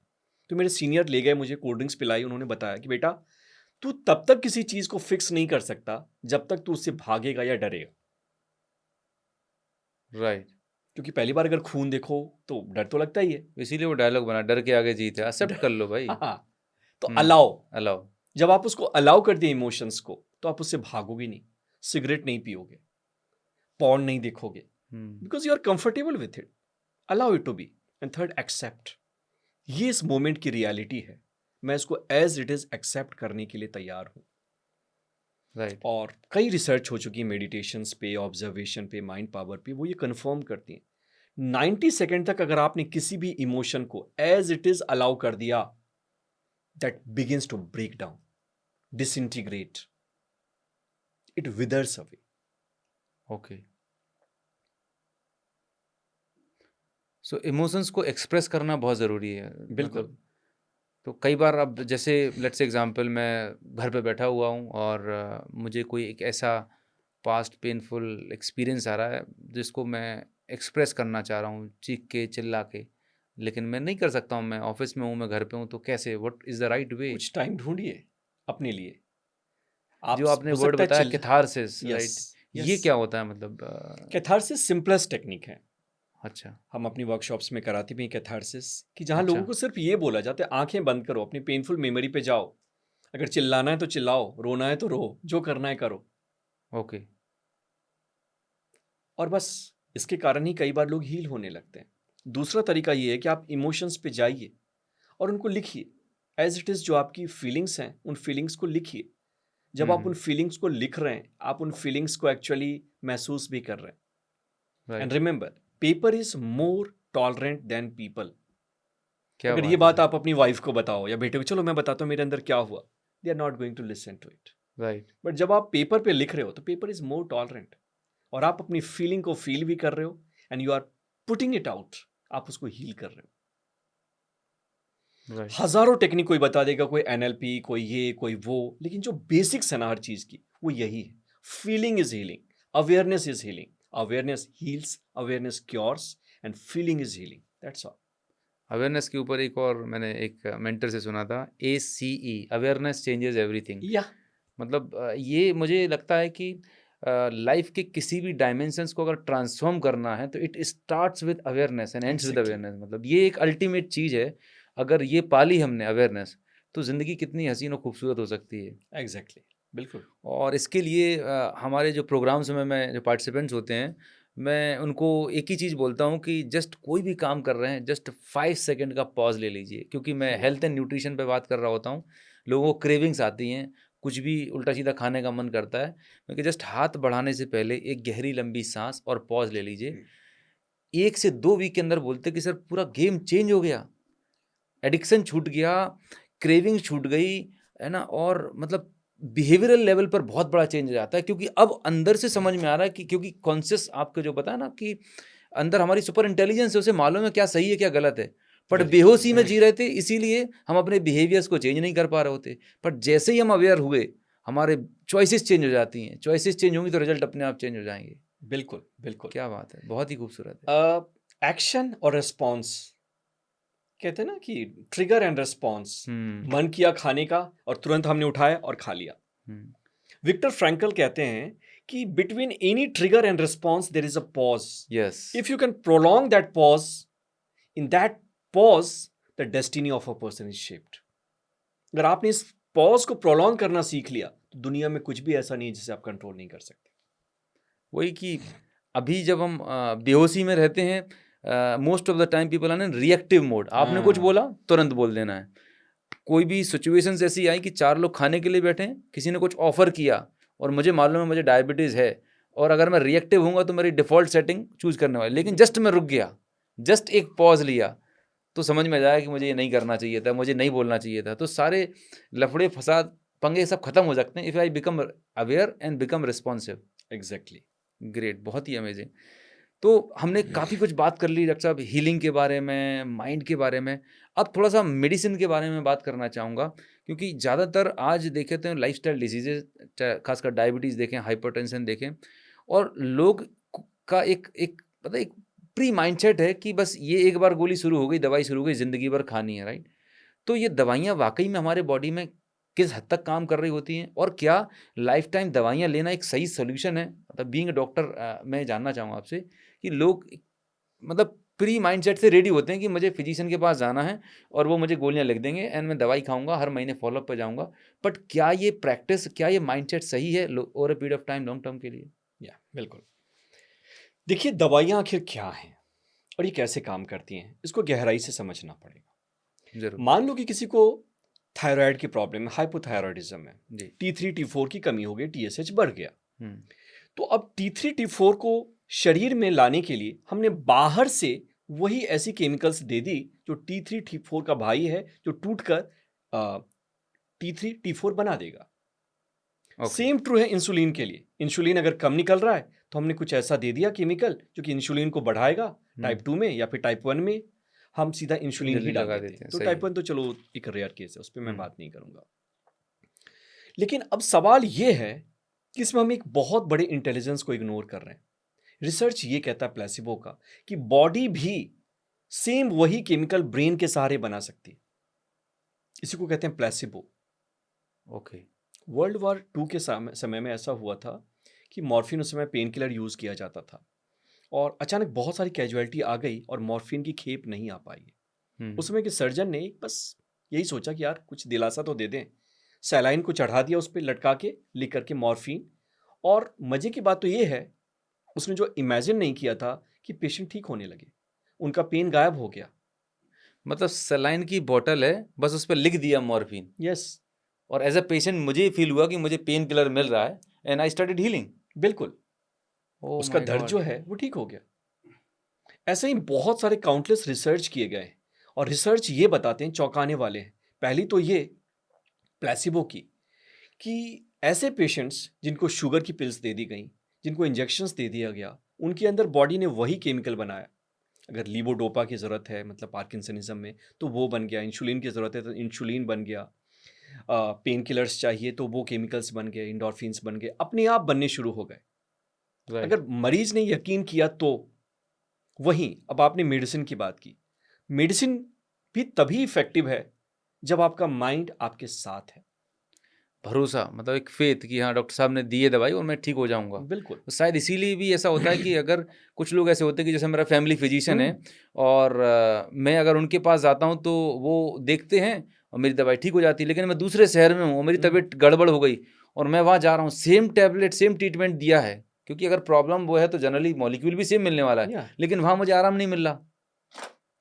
तो मेरे सीनियर ले गए, मुझे कोल्ड ड्रिंक्स पिलाई। उन्होंने बताया कि बेटा तू तब तक किसी चीज को फिक्स नहीं कर सकता जब तक तू उससे भागेगा या डरेगा। राइट। क्योंकि पहली बार अगर खून देखो तो डर तो लगता ही है। इसीलिए वो डायलॉग बना, डर के आगे जीत है, एक्सेप्ट कर लो भाई। हाँ, तो अलाउ। अलाउ। जब आप उसको अलाउ कर दिए इमोशंस को, तो आप उससे भागोगे नहीं, सिगरेट नहीं पियोगे, पॉर्न नहीं देखोगे, because you are comfortable with it. Allow it to be. And third, accept. ये इस मोमेंट की रियलिटी है, मैं इसको एज इट इज एक्सेप्ट करने के लिए तैयार हूं। राइट। और कई रिसर्च हो चुकी है मेडिटेशंस पे, ऑब्जर्वेशन पे, माइंड पावर पे, वो ये कंफर्म करती हैं 90 सेकेंड तक अगर आपने किसी भी इमोशन को एज इट इज अलाउ कर दिया, that begins to break down, disintegrate, it withers away. Okay. So emotions को एक्सप्रेस करना बहुत ज़रूरी है। बिल्कुल। मतलब तो कई बार, अब जैसे लेट्स एग्जांपल, मैं घर पे बैठा हुआ हूँ और मुझे कोई एक ऐसा पास्ट पेनफुल एक्सपीरियंस आ रहा है जिसको मैं एक्सप्रेस करना चाह रहा हूँ, चीख के चिल्ला के, लेकिन मैं नहीं कर सकता हूँ। मैं ऑफिस में हूँ, मैं घर पे हूँ, तो कैसे, what is the right way? कुछ टाइम ढूंढिए अपने लिए। आप जो आपने हो वर्ड सकता है बताया, चिल। Catharsis, yes, right? ये यस। क्या होता है, मतलब कैथारसिस सिंपलेस्ट टेक्निक है। अच्छा। हम अपनी वर्कशॉप्स में कराते भी हैं कैथारसिस, कि जहाँ अच्छा। लोगों को सिर्फ ये बोला जाता है आंखें बंद करो, अपनी पेनफुल मेमोरी पे जाओ, अगर चिल्लाना है तो चिल्लाओ, रोना है तो रो, जो करना है करो। ओके। और बस इसके कारण ही कई बार लोग हील होने लगते हैं। दूसरा तरीका ये है कि आप इमोशंस पे जाइए और उनको लिखिए एज इट इज़। जो आपकी फीलिंग्स हैं उन फीलिंग्स को लिखिए। जब आप उन फीलिंग्स को लिख रहे हैं, आप उन फीलिंग्स को एक्चुअली महसूस भी कर रहे हैं। And right. Remember, paper is more tolerant than people. क्या अगर ये बात है बात सर। आप अपनी वाइफ को बताओ या बेटे को, चलो मैं बताता हूँ मेरे अंदर क्या हुआ, they are not going to listen to it. Right. But जब आप पेपर पे लिख रहे हो तो पेपर इज मोर टॉलरेंट, और आप अपनी फीलिंग को फील भी कर रहे हो and you are putting it out, आप उसको हील कर रहे हो। राइट। हजारों टेक्निक कोई बता देगा, कोई एनएलपी, कोई ये कोई वो, लेकिन जो बेसिक्स है ना हर चीज की, वो यही है। Feeling is healing, awareness is healing, awareness heals, awareness cures, and feeling is healing. That's all. Awareness के ऊपर एक और मैंने एक मेंटर से सुना था, ACE, अवेयरनेस चेंजेस एवरीथिंग। या मतलब ये मुझे लगता है कि लाइफ के किसी भी डायमेंशंस को अगर ट्रांसफॉर्म करना है तो it starts with awareness and ends with exactly, awareness. मतलब ये एक अल्टीमेट चीज़ है। अगर ये पाली हमने अवेयरनेस, तो ज़िंदगी कितनी हसीन और खूबसूरत हो सकती है। एग्जैक्टली, बिल्कुल। और इसके लिए हमारे जो प्रोग्राम्स में मैं जो पार्टिसिपेंट्स होते हैं, मैं उनको एक ही चीज़ बोलता हूँ कि जस्ट कोई भी काम कर रहे हैं, जस्ट 5 सेकंड का पॉज ले लीजिए। क्योंकि मैं हेल्थ एंड न्यूट्रिशन पे बात कर रहा होता हूँ, लोगों को क्रेविंग्स आती हैं, कुछ भी उल्टा सीधा खाने का मन करता है, क्योंकि जस्ट हाथ बढ़ाने से पहले एक गहरी लंबी सांस और पॉज ले लीजिए। 1 से 2 वीक के अंदर बोलते कि सर पूरा गेम चेंज हो गया, एडिक्शन छूट गया, क्रेविंग छूट गई, है ना? और मतलब बिहेवियरल लेवल पर बहुत बड़ा चेंज आ जाता है, क्योंकि अब अंदर से समझ में आ रहा है कि क्योंकि कॉन्शियस आपके जो बताया ना कि अंदर हमारी सुपर इंटेलिजेंस है, उसे मालूम है क्या सही है क्या गलत है, बट Very true, बेहोशी में very जी रहे थे, इसीलिए हम अपने बिहेवियर्स को चेंज नहीं कर पा रहे होते। बट जैसे ही हम अवेयर हुए, हमारे चॉइसेस चेंज हो जाती हैं, चॉइसेस चेंज होंगी तो रिजल्ट अपने आप चेंज हो जाएंगे। बिल्कुल, बिल्कुल। क्या बात है, बहुत ही खूबसूरत है। एक्शन और रिस्पॉन्स, कहते हैं ना कि ट्रिगर एंड रिस्पॉन्स। हम्म। मन किया खाने का और तुरंत हमने उठाया और खा लिया। हम्म। विक्टर फ्रैंकल कहते हैं कि between any trigger and response there is a pause. Yes. If you can prolong that pause, in that pause the destiny of a person is shaped. अगर आपने इस पॉज को प्रोलॉन्ग करना सीख लिया तो दुनिया में कुछ भी ऐसा नहीं है जिसे आप कंट्रोल नहीं कर सकते। वही कि अभी जब हम बेहोशी में रहते हैं, most of the time people are in reactive mode. आपने कुछ हाँ, बोला तुरंत बोल देना है। कोई भी सिचुएशंस ऐसी आई कि 4 लोग खाने के लिए बैठे हैं, किसी ने कुछ ऑफर किया और मुझे मालूम है मुझे डायबिटीज़ है, और अगर मैं रिएक्टिव हूँगा तो मेरी डिफ़ॉल्ट सेटिंग चूज़ करने वाली, लेकिन जस्ट मैं रुक गया, जस्ट एक पॉज़ लिया, तो समझ में जाएगा कि मुझे ये नहीं करना चाहिए था, मुझे नहीं बोलना चाहिए था। तो सारे लफड़े, फसाद, पंगे सब खत्म हो सकते हैं if I become aware and become responsive. Exactly. Great, बहुत ही अमेजिंग। तो हमने काफ़ी कुछ बात कर ली डॉक्टर साहब, हीलिंग के बारे में, माइंड के बारे में। अब थोड़ा-सा मेडिसिन के बारे में बात करना चाहूँगा, क्योंकि ज़्यादातर आज देखें तो लाइफ़स्टाइल डिसीज़ेज़, खासकर डायबिटीज़ देखें, हाइपरटेंशन देखें, और लोग का एक एक पता है, एक प्री माइंडसेट है कि बस ये एक बार गोली शुरू हो गई, दवाई शुरू हो गई, ज़िंदगी भर खानी है, राइट? तो ये दवाइयाँ वाक़ई में हमारे बॉडी में किस हद तक काम कर रही होती हैं, और क्या लाइफ़ टाइम दवाइयाँ लेना एक सही सॉल्यूशन है? मतलब बीइंग अ डॉक्टर, मैं जानना चाहूँगा आपसे कि लोग मतलब प्री माइंडसेट से रेडी होते हैं कि मुझे फिजिशियन के पास जाना है और वो मुझे गोलियाँ लिख देंगे एंड मैं दवाई खाऊँगा, हर महीने फ़ॉलो अप पे जाऊँगा। बट क्या ये प्रैक्टिस, क्या ये माइंडसेट सही है over a period of time, long term के लिए? या बिल्कुल। देखिए, दवाइयाँ आखिर क्या हैं और ये कैसे काम करती हैं, इसको गहराई से समझना पड़ेगा। ज़रूर। मान लो कि किसी को थायराइड की प्रॉब्लम है, हाइपोथायरॉयडिज्म है, जी। T3 T4 की कमी हो गई, TSH बढ़ गया। हुँ। तो अब T3 T4 को शरीर में लाने के लिए हमने बाहर से वही ऐसी केमिकल्स दे दी जो T3 T4 का भाई है, जो टूटकर T3 T4 बना देगा। ओके। सेम ट्रू है इंसुलिन के लिए। इंसुलिन अगर कम निकल रहा है तो हमने कुछ ऐसा दे दिया केमिकल जो कि इंसुलिन को बढ़ाएगा, टाइप 2 में या फिर टाइप 1 में हम सीधा इंसुलिन ही जल्दी डाल लगा देते देते हैं। हैं, तो सही टाइप है। 1 तो चलो एक रेयर केस है, उस पर मैं हुँ। बात नहीं करूंगा। लेकिन अब सवाल ये है कि इसमें हम एक बहुत बड़े इंटेलिजेंस को इग्नोर कर रहे हैं। रिसर्च ये कहता है प्लेसिबो का कि बॉडी भी सेम वही केमिकल ब्रेन के सहारे बना सकती है। इसी को कहते हैं प्लेसिबो। ओके। वर्ल्ड वॉर 2 के समय में ऐसा हुआ था कि मॉर्फिन उस समय पेन किलर यूज किया जाता था और अचानक बहुत सारी कैजुअलिटी आ गई और मॉर्फिन की खेप नहीं आ पाई। हुँ। उस समय के सर्जन ने बस यही सोचा कि यार कुछ दिलासा तो दे दें। सैलाइन को चढ़ा दिया उस पर लटका के, लिख करके मॉर्फिन। और मजे की बात तो ये है, उसने जो इमेजिन नहीं किया था कि पेशेंट ठीक होने लगे, उनका पेन गायब हो गया। मतलब सलाइन की बॉटल है, बस उस पे लिख दिया मॉर्फिन, यस, और एज़ अ पेशेंट मुझे ये फ़ील हुआ कि मुझे पेन किलर मिल रहा है एंड आई स्टार्टेड हीलिंग। बिल्कुल। ओह उसका माय दर्द जो गॉड! है वो ठीक हो गया। ऐसे ही बहुत सारे काउंटलेस रिसर्च किए गए हैं और रिसर्च ये बताते हैं, चौंकाने वाले हैं। पहली तो ये प्लेसिबो की कि ऐसे पेशेंट्स जिनको शुगर की पिल्स दे दी गई, जिनको इंजेक्शंस दे दिया गया, उनके अंदर बॉडी ने वही केमिकल बनाया। अगर लीवोडोपा की ज़रूरत है मतलब पार्किंसनिज्म में तो वो बन गया, इंसुलिन की ज़रूरत है तो इंसुलिन बन गया, पेन किलर्स चाहिए तो वो केमिकल्स बन गए, इंडोर्फिन्स बन गए, अपने आप बनने शुरू हो गए। राइट। अगर मरीज ने यकीन किया तो वहीं अब आपने मेडिसिन की बात की। मेडिसिन भी तभी इफेक्टिव है जब आपका माइंड आपके साथ है। भरोसा, मतलब एक फ़ेथ कि हाँ, डॉक्टर साहब ने दी है दवाई और मैं ठीक हो जाऊँगा। बिल्कुल। तो शायद इसीलिए भी ऐसा होता है कि अगर कुछ लोग ऐसे होते हैं कि जैसे मेरा फैमिली फिजिशियन है, और मैं अगर उनके पास जाता हूँ तो वो देखते हैं और मेरी दवाई ठीक हो जाती है। लेकिन मैं दूसरे शहर में हूँ और मेरी तबीयत गड़बड़ हो गई और मैं वहाँ जा रहा हूँ, सेम टैबलेट, सेम ट्रीटमेंट दिया है, क्योंकि अगर प्रॉब्लम वो है तो जनरली मॉलिक्यूल भी सेम मिलने वाला है, या लेकिन वहाँ मुझे आराम नहीं मिल रहा।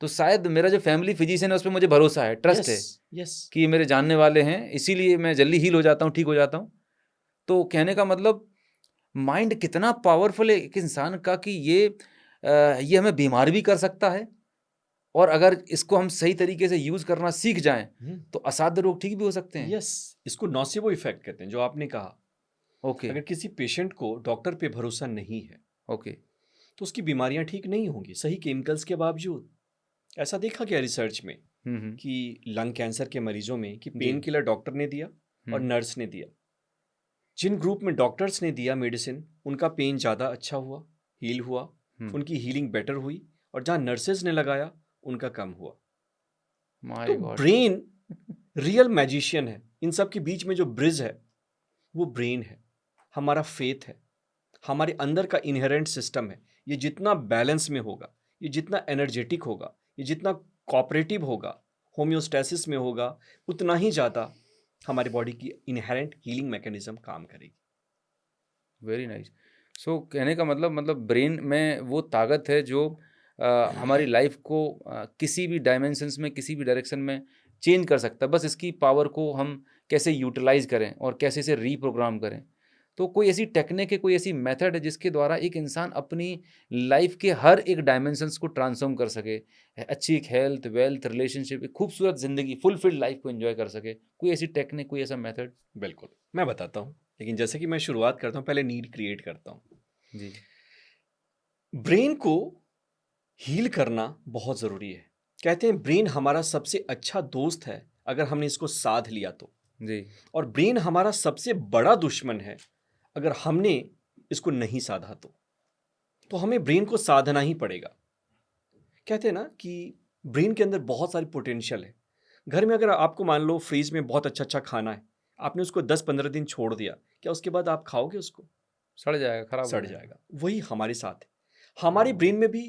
तो शायद मेरा जो फैमिली फिजिशियन है उस पे मुझे भरोसा है, ट्रस्ट यस, है यस, कि ये मेरे जानने वाले हैं, इसीलिए मैं जल्दी हील हो जाता हूँ, ठीक हो जाता हूँ। तो कहने का मतलब माइंड कितना पावरफुल है एक इंसान का कि ये हमें बीमार भी कर सकता है, और अगर इसको हम सही तरीके से यूज़ करना सीख जाएँ, तो असाध्य रोग ठीक भी हो सकते हैं। यस। इसको नोसिबो इफेक्ट कहते हैं, जो आपने कहा। ओके, अगर किसी पेशेंट को डॉक्टर पे भरोसा नहीं है ओके। तो उसकी बीमारियां ठीक नहीं होंगी सही केमिकल्स के बावजूद। ऐसा देखा गया रिसर्च में हुँ, हुँ। कि लंग कैंसर के मरीजों में कि जी। पेन किलर डॉक्टर ने दिया और हुँ, नर्स ने दिया। जिन ग्रुप में डॉक्टर्स ने दिया मेडिसिन, उनका पेन ज़्यादा अच्छा हुआ, हील हुआ, हुँ। उनकी हीलिंग बेटर हुई। और जहाँ नर्सेज ने लगाया, उनका कम हुआ। तो my God! Brain real magician है। इन सब के बीच में जो ब्रिज है वो ब्रेन है, हमारा फेथ है, हमारे अंदर का इनहेरेंट सिस्टम है। ये जितना बैलेंस में होगा, ये जितना एनर्जेटिक होगा, ये जितना कोऑपरेटिव होगा, होम्योस्टैसिस में होगा, उतना ही ज़्यादा हमारी बॉडी की इनहेरेंट हीलिंग मैकेनिज्म काम करेगी। Very nice. सो कहने का मतलब ब्रेन में वो ताकत है जो हमारी लाइफ को किसी भी डायमेंशंस में, किसी भी डायरेक्शन में चेंज कर सकता है। बस इसकी पावर को हम कैसे यूटिलाइज करें और कैसे इसे रीप्रोग्राम करें। तो कोई ऐसी टेक्निक है, कोई ऐसी मेथड है जिसके द्वारा एक इंसान अपनी लाइफ के हर एक डायमेंशंस को ट्रांसफॉर्म कर सके, अच्छी एक हेल्थ, वेल्थ, रिलेशनशिप, एक खूबसूरत ज़िंदगी, फुलफिल्ड लाइफ को एंजॉय कर सके? कोई ऐसी टेक्निक, कोई ऐसा मेथड? बिल्कुल, मैं बताता हूँ, लेकिन जैसे कि मैं शुरुआत करता हूँ, पहले नीड क्रिएट करता हूँ। जी। ब्रेन को हील करना बहुत ज़रूरी है। कहते हैं ब्रेन हमारा सबसे अच्छा दोस्त है अगर हमने इसको साध लिया तो, जी। और ब्रेन हमारा सबसे बड़ा दुश्मन है अगर हमने इसको नहीं साधा तो हमें ब्रेन को साधना ही पड़ेगा। कहते हैं ना कि ब्रेन के अंदर बहुत सारी पोटेंशियल है। घर में अगर आपको मान लो फ्रीज में बहुत अच्छा अच्छा खाना है, आपने उसको 10-15 दिन छोड़ दिया, क्या उसके बाद आप खाओगे उसको? सड़ जाएगा, खराब हो सड़ जाएगा। जाएगा। वही हमारे साथ है। हमारे ब्रेन में भी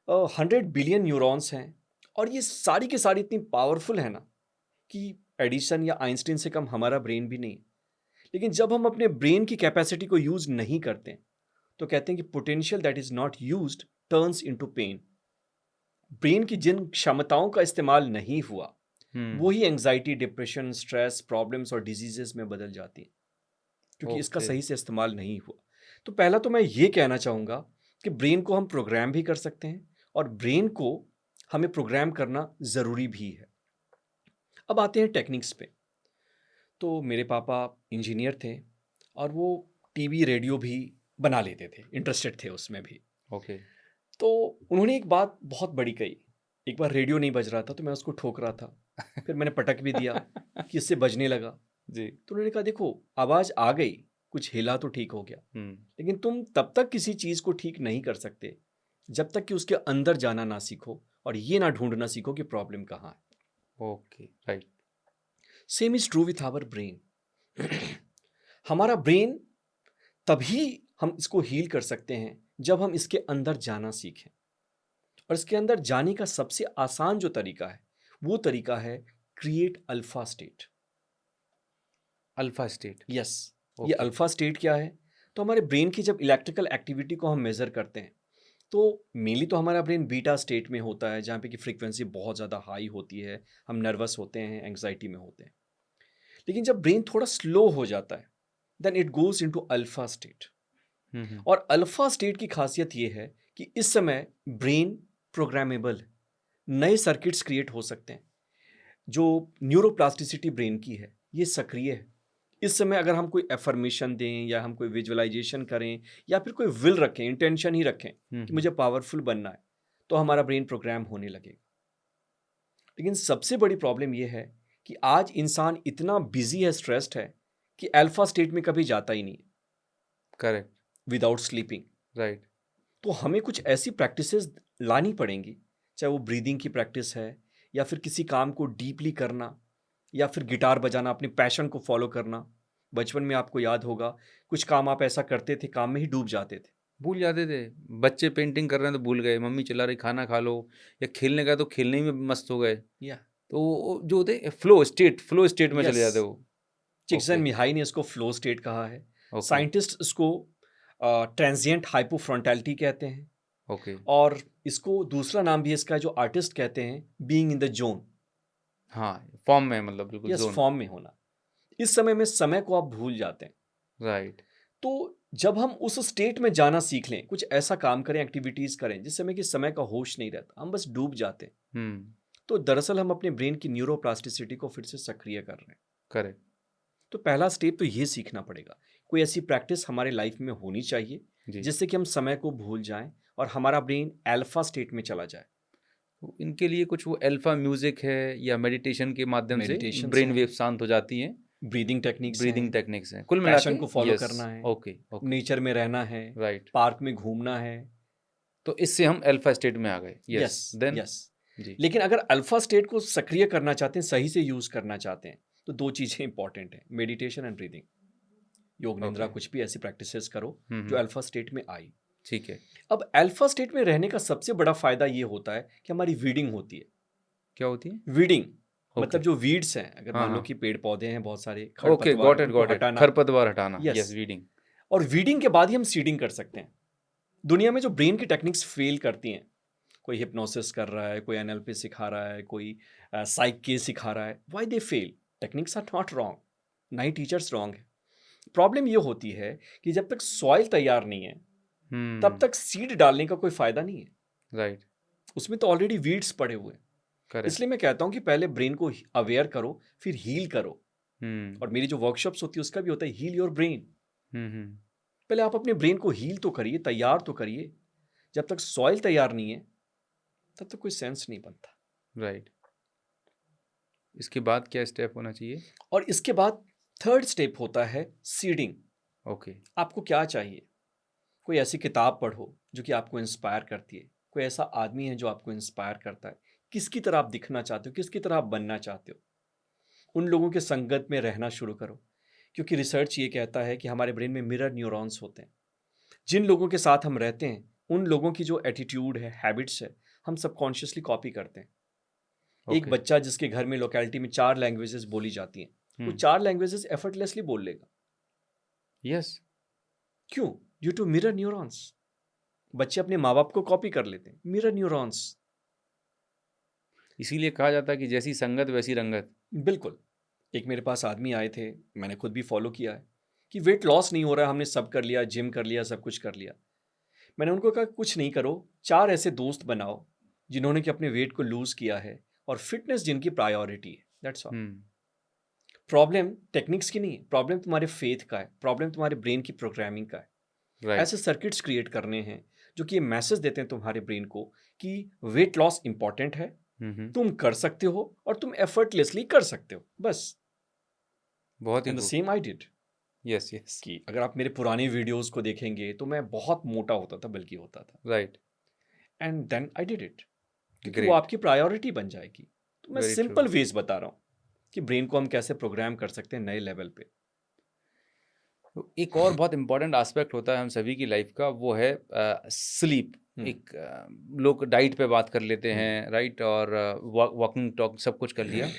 100 बिलियन न्यूरॉन्स हैं, और ये सारी की सारी इतनी पावरफुल है ना कि एडिसन या आइंस्टीन से कम हमारा ब्रेन भी नहीं है। लेकिन जब हम अपने ब्रेन की कैपेसिटी को यूज नहीं करते हैं, तो कहते हैं कि potential that is not used turns into pain. Brain की जिन क्षमताओं का इस्तेमाल नहीं हुआ, वो ही एंजाइटी, डिप्रेशन, स्ट्रेस, प्रॉब्लम्स और डिजीजेस में बदल जाती है, क्योंकि इसका ओके। सही से इस्तेमाल नहीं हुआ। तो पहला तो मैं ये कहना चाहूँगा कि ब्रेन को हम प्रोग्राम भी कर सकते हैं, और ब्रेन को हमें प्रोग्राम करना ज़रूरी भी है। अब आते हैं टेक्निक्स पे। तो मेरे पापा इंजीनियर थे, और वो टीवी रेडियो भी बना लेते थे, इंटरेस्टेड थे उसमें भी। ओके। तो उन्होंने एक बात बहुत बड़ी कही। एक बार रेडियो नहीं बज रहा था तो मैं उसको ठोक रहा था, फिर मैंने पटक भी दिया कि इससे बजने लगा। जी। तो उन्होंने कहा देखो, आवाज़ आ गई, कुछ हिला तो ठीक हो गया, लेकिन तुम तब तक किसी चीज़ को ठीक नहीं कर सकते जब तक कि उसके अंदर जाना ना सीखो, और ये ना ढूंढना सीखो कि प्रॉब्लम कहाँ है। Okay, right. Same is true with our brain. हमारा ब्रेन, तभी हम इसको हील कर सकते हैं जब हम इसके अंदर जाना सीखें। और इसके अंदर जाने का सबसे आसान जो तरीका है, वो तरीका है create alpha state. Alpha state. Yes, ये ओके। अल्फा स्टेट क्या है? तो हमारे ब्रेन की जब इलेक्ट्रिकल एक्टिविटी को हम मेजर करते हैं, तो मेनली तो हमारा ब्रेन बीटा स्टेट में होता है, जहाँ पे कि फ्रीक्वेंसी बहुत ज़्यादा हाई होती है, हम नर्वस होते हैं, एंग्जाइटी में होते हैं। लेकिन जब ब्रेन थोड़ा स्लो हो जाता है, then it goes into alpha state. और अल्फा स्टेट की खासियत ये है कि इस समय ब्रेन प्रोग्रामेबल है, नए सर्किट्स क्रिएट हो सकते हैं। जो न्यूरोप्लास्टिसिटी ब्रेन की है, ये सक्रिय है। इस समय अगर हम कोई एफर्मेशन दें, या हम कोई विजुअलाइजेशन करें, या फिर कोई विल रखें, इंटेंशन ही रखें कि मुझे पावरफुल बनना है, तो हमारा ब्रेन प्रोग्राम होने लगेगा। लेकिन सबसे बड़ी प्रॉब्लम यह है कि आज इंसान इतना बिजी है, स्ट्रेस्ड है, कि अल्फा स्टेट में कभी जाता ही नहीं करेक्ट। Without sleeping. राइट। तो हमें कुछ ऐसी प्रैक्टिसेस लानी पड़ेंगी, चाहे वो ब्रीदिंग की प्रैक्टिस है, या फिर किसी काम को डीपली करना, या फिर गिटार बजाना, अपने पैशन को फॉलो करना। बचपन में आपको याद होगा, कुछ काम आप ऐसा करते थे, काम में ही डूब जाते थे। भूल जाते थे। बच्चे पेंटिंग कर रहे हैं तो भूल गए, मम्मी चिल्ला रही खाना खा लो, या खेलने गए तो खेलने में मस्त हो गए। या तो वो जो होते फ्लो स्टेट में चले यस, जाते वो। चिक्सन ओके। मिहाई ने इसको फ्लो स्टेट कहा है। ओके। साइंटिस्ट इसको ट्रांजिएंट हाइपोफ्रंटैलिटी कहते हैं। ओके। और इसको दूसरा नाम भी इसका जो आर्टिस्ट कहते हैं, बीइंग इन द जोन। हाँ, फॉर्म में मतलब बिल्कुल यस, जोन। फॉर्म में होना। इस समय में समय को आप भूल जाते हैं। राइट। तो जब हम उस स्टेट में जाना सीख लें, कुछ ऐसा काम करें, एक्टिविटीज करें जिस समय कि समय का होश नहीं रहता, हम बस डूब जाते हैं, तो दरअसल हम अपने ब्रेन की न्यूरोप्लास्टिसिटी को फिर से सक्रिय कर रहे हैं। करेक्ट। तो पहला स्टेप तो ये सीखना पड़ेगा। कोई ऐसी प्रैक्टिस हमारे लाइफ में होनी चाहिए जी। जिससे कि हम समय को भूल जाएं और हमारा ब्रेन अल्फा स्टेट में चला जाए। तो इनके लिए कुछ वो अल्फा म्यूजिक है, या मेडिटेशन के माध्यम से मेडिटेशंस ब्रेन हैं, वेव शांत हो जाती हैं? ब्रीदिंग टेक्निक्स ब्रीदिंग हैं, टेक्निक्स हैं कुल मिला पैशन के। को फॉलो यस। करना है, ओके। ओके। नेचर में रहना है, राइट। पार्क में घूमना है। तो इससे हम अल्फा स्टेट में आ गए। यस। Yes, then. यस। जी। लेकिन अगर अल्फा स्टेट को सक्रिय करना चाहते हैं, सही से यूज करना चाहते हैं, तो दो चीजें इंपॉर्टेंट हैं, मेडिटेशन एंड ब्रीदिंग। योग निद्रा, ओके। कुछ भी ऐसी प्रैक्टिसेस करो जो अल्फा स्टेट में आई। ठीक है। अब अल्फा स्टेट में रहने का सबसे बड़ा फायदा ये होता है कि हमारी वीडिंग होती है। क्या होती है? Weeding, okay. मतलब जो वीड्स हैं, अगर हाँ, मान लो हाँ। कि पेड़ पौधे हैं बहुत सारे, ओके, खरपतवार, उनको गॉट इट। हटाना। खरपतवार हटाना, यस। Yes, weeding. और वीडिंग के बाद ही हम सीडिंग कर सकते हैं। दुनिया में जो ब्रेन की टेक्निक्स फेल करती हैं, कोई हिप्नोसिस कर रहा है, कोई एनएलपी सिखा रहा है, कोई साइक के सिखा रहा है, why they fail? Techniques are not wrong, ना ही टीचर्स रॉन्ग है। प्रॉब्लम ये होती है कि जब तक सॉइल तैयार नहीं है, तब तक सीड डालने का कोई फायदा नहीं है। राइट, उसमें तो ऑलरेडी वीड्स पड़े हुए हैं। करेक्ट। इसलिए मैं कहता हूँ कि पहले ब्रेन को अवेयर करो, फिर हील करो। और हम्म, मेरी जो वर्कशॉप्स होती है उसका भी होता है हील योर ब्रेन। हम्म, पहले आप अपने ब्रेन को हील तो करिए, तैयार तो करिए। जब तक सॉइल तैयार नहीं है, तब तक कोई सेंस नहीं बनता। राइट। इसके बाद क्या स्टेप होना चाहिए? और इसके बाद थर्ड स्टेप होता है सीडिंग। ओके। आपको क्या चाहिए? कोई ऐसी किताब पढ़ो जो कि आपको इंस्पायर करती है। कोई ऐसा आदमी है जो आपको इंस्पायर करता है। किसकी तरह आप दिखना चाहते हो, किसकी तरह आप बनना चाहते हो, उन लोगों के संगत में रहना शुरू करो। क्योंकि रिसर्च ये कहता है कि हमारे ब्रेन में मिरर न्यूरॉन्स होते हैं। जिन लोगों के साथ हम रहते हैं, उन लोगों की जो एटीट्यूड है, हैबिट्स है, हम सबकॉन्शियसली कॉपी करते हैं। एक ओके। बच्चा जिसके घर में लोकेलिटी में 4 लैंग्वेजेस बोली जाती हैं, वो 4 लैंग्वेजेस एफर्टलेसली बोल लेगा। यस। क्यों? Due to mirror neurons. बच्चे अपने माँ बाप को कॉपी कर लेते हैं, मिरर न्यूरॉन्स। इसीलिए कहा जाता है कि जैसी संगत वैसी रंगत। बिल्कुल। एक मेरे पास आदमी आए थे, मैंने खुद भी फॉलो किया है, कि वेट लॉस नहीं हो रहा है, हमने सब कर लिया, जिम कर लिया, सब कुछ कर लिया। मैंने उनको कहा कुछ नहीं करो, 4 ऐसे दोस्त बनाओ जिन्होंने कि अपने वेट को लूज किया है और फिटनेस जिनकी प्रायोरिटी है, that's all. Hmm, problem techniques की नहीं है, प्रॉब्लम तुम्हारे फेथ का है, प्रॉब्लम तुम्हारे ब्रेन की प्रोग्रामिंग का है। राइट। ऐसे सर्किट्स क्रिएट करने हैं जो कि ये मैसेज देते हैं तुम्हारे ब्रेन को कि वेट लॉस इंपॉर्टेंट है, हम्म, तुम कर सकते हो और तुम एफर्टलेसली कर सकते हो, बस। बहुत ही एंड द खूब। Same I did. Yes, yes. कि अगर आप मेरे पुराने वीडियोस को देखेंगे तो मैं बहुत मोटा होता था, बल्कि होता था। Right. And then I did it, क्योंकि वो ग्रेट। आपकी प्रायोरिटी बन जाएगी। तो मैं वेरी ट्रू। सिंपल वेज बता रहा हूँ कि ब्रेन को हम कैसे प्रोग्राम कर सकते हैं नए लेवल पे। तो एक और बहुत इंपॉर्टेंट एस्पेक्ट होता है हम सभी की लाइफ का, वो है स्लीप। हम्म, एक लोग डाइट पे बात कर लेते हम्म, हैं, राइट, और वॉकिंग टॉक सब कुछ कर लिया,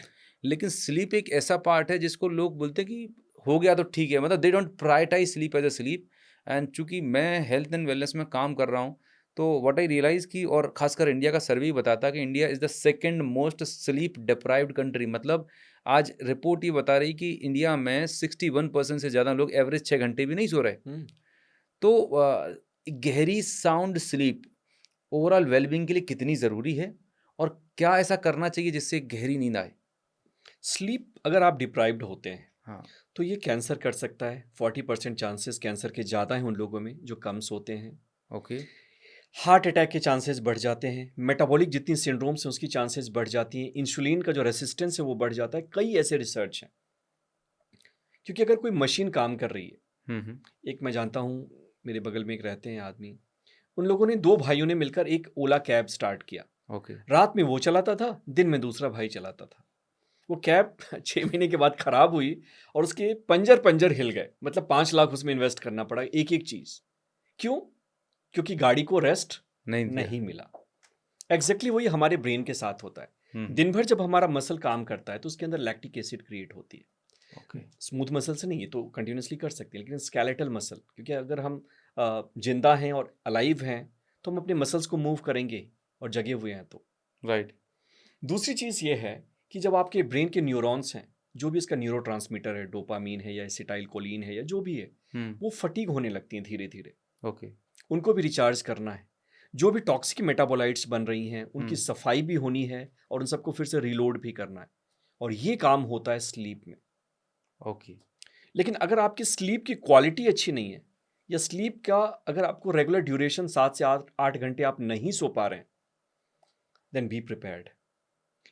लेकिन स्लीप एक ऐसा पार्ट है जिसको लोग बोलते हैं कि हो गया तो ठीक है, मतलब they don't prioritise sleep as a sleep. And चूंकि मैं हेल्थ एंड वेलनेस में काम कर रहा हूँ, तो व्हाट आई रियलाइज की, और खासकर इंडिया का सर्वे बताता है कि India is the second most sleep deprived country. मतलब आज रिपोर्ट ये बता रही कि इंडिया में 61% से ज़्यादा लोग एवरेज 6 घंटे भी नहीं सो रहे। हम्म। तो गहरी साउंड स्लीप ओवरऑल वेलबींग के लिए कितनी ज़रूरी है, और क्या ऐसा करना चाहिए जिससे गहरी नींद आए? स्लीप अगर आप डिप्राइव्ड होते हैं हाँ। तो ये कैंसर कर सकता है। 40% चांसेस कैंसर के ज़्यादा हैं उन लोगों में जो कम सोते हैं। ओके। हार्ट अटैक के चांसेस बढ़ जाते हैं। मेटाबॉलिक जितनी सिंड्रोम्स हैं उसकी चांसेस बढ़ जाती हैं। इंसुलिन का जो रेसिस्टेंस है वो बढ़ जाता है। कई ऐसे रिसर्च हैं। क्योंकि अगर कोई मशीन काम कर रही है, हम्म। एक मैं जानता हूँ, मेरे बगल में एक रहते हैं आदमी, उन लोगों ने 2 भाइयों ने मिलकर एक ओला कैब स्टार्ट किया। ओके। रात में वो चलाता था, दिन में दूसरा भाई चलाता था। वो कैब 6 महीने के बाद खराब हुई और उसके पंजर पंजर हिल गए। मतलब 5 लाख उसमें इन्वेस्ट करना पड़ा एक एक चीज। क्यों? क्योंकि गाड़ी को रेस्ट नहीं दिया। नहीं मिला। एग्जैक्टली वही हमारे ब्रेन के साथ होता है। हम्म। दिन भर जब हमारा मसल काम करता है तो उसके अंदर लैक्टिक एसिड क्रिएट होती है। ओके। स्मूथ मसल से नहीं, ये तो कंटिन्यूसली कर सकते हैं, लेकिन स्केलेटल मसल, क्योंकि अगर हम जिंदा हैं और अलाइव हैं तो हम अपने मसल्स को मूव करेंगे, और जगे हुए हैं तो। राइट। दूसरी चीज़ ये है कि जब आपके ब्रेन के न्यूरॉन्स हैं, जो भी इसका न्यूरोट्रांसमीटर है, डोपामीन है या एसिटाइलकोलिन है या जो भी है, हम्म। वो फटीग होने लगती हैं धीरे धीरे। ओके। उनको भी रिचार्ज करना है। जो भी टॉक्सिक मेटाबोलाइट्स बन रही हैं उनकी सफाई भी होनी है और उन सबको फिर से रीलोड भी करना है। और ये काम होता है स्लीप में। ओके। लेकिन अगर आपकी स्लीप की क्वालिटी अच्छी नहीं है, या स्लीप का अगर आपको रेगुलर ड्यूरेशन 7 से 8 घंटे आप नहीं सो पा रहे हैं, देन बी प्रिपेयर्ड।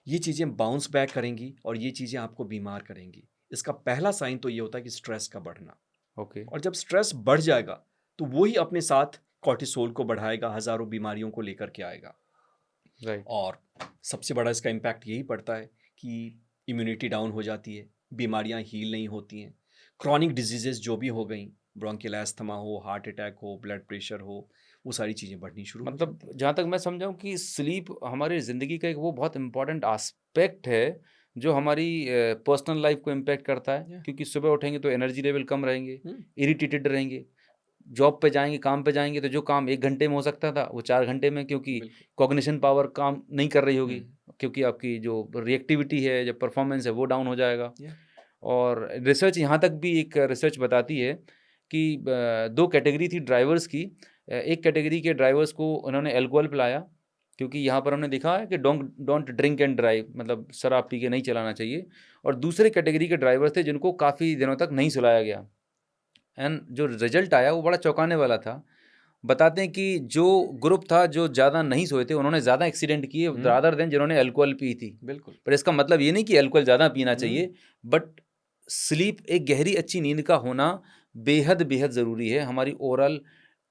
ये चीज़ें बाउंस बैक करेंगी और ये चीज़ें आपको बीमार करेंगी। इसका पहला साइन तो ये होता है कि स्ट्रेस का बढ़ना। ओके। और जब स्ट्रेस बढ़ जाएगा तो वही अपने साथ कॉर्टिसोल को बढ़ाएगा, हजारों बीमारियों को लेकर के आएगा। राइट। और सबसे बड़ा इसका इम्पैक्ट यही पड़ता है कि इम्यूनिटी डाउन हो जाती है, बीमारियां हील नहीं होती हैं। क्रॉनिक डिजीजेस जो भी हो गई, ब्रोंकियल एस्थमा हो, हार्ट अटैक हो, ब्लड प्रेशर हो, वो सारी चीज़ें बढ़नी शुरू हो मतलब जाती हैं। जहाँ तक मैं समझा हूँ कि स्लीप हमारी ज़िंदगी का एक वो बहुत इम्पोर्टेंट एस्पेक्ट है, जो हमारी पर्सनल लाइफ को इम्पैक्ट करता है, Yeah. क्योंकि सुबह उठेंगे तो एनर्जी लेवल कम रहेंगे, हम्म, इरिटेटेड रहेंगे, जॉब पे जाएंगे, काम पे जाएंगे तो जो काम 1 घंटे में हो सकता था वो 4 घंटे में, क्योंकि बिल्कुल। कॉग्निशन पावर काम नहीं कर रही होगी, हम्म, क्योंकि आपकी जो रिएक्टिविटी है, जो परफॉर्मेंस है वो डाउन हो जाएगा। Yeah. और रिसर्च यहाँ तक भी, एक रिसर्च बताती है कि 2 कैटेगरी थी ड्राइवर्स की। एक कैटेगरी के ड्राइवर्स को उन्होंने अल्कोहल पिलाया, क्योंकि यहाँ पर हमने देखा है कि डोंट ड्रिंक एंड ड्राइव, मतलब शराब पी के नहीं चलाना चाहिए। और दूसरे कैटेगरी के ड्राइवर्स थे जिनको काफ़ी दिनों तक नहीं सुलाया गया, एंड जो रिजल्ट आया वो बड़ा चौंकाने वाला था। बताते हैं कि जो ग्रुप था जो ज़्यादा नहीं सोए थे उन्होंने ज़्यादा एक्सीडेंट किए रादर देन जिन्होंने अल्कोहल पी थी। बिल्कुल। पर इसका मतलब ये नहीं कि अल्कोहल ज़्यादा पीना चाहिए, हम्म, बट स्लीप, एक गहरी अच्छी नींद का होना बेहद बेहद ज़रूरी है हमारी ओवरऑल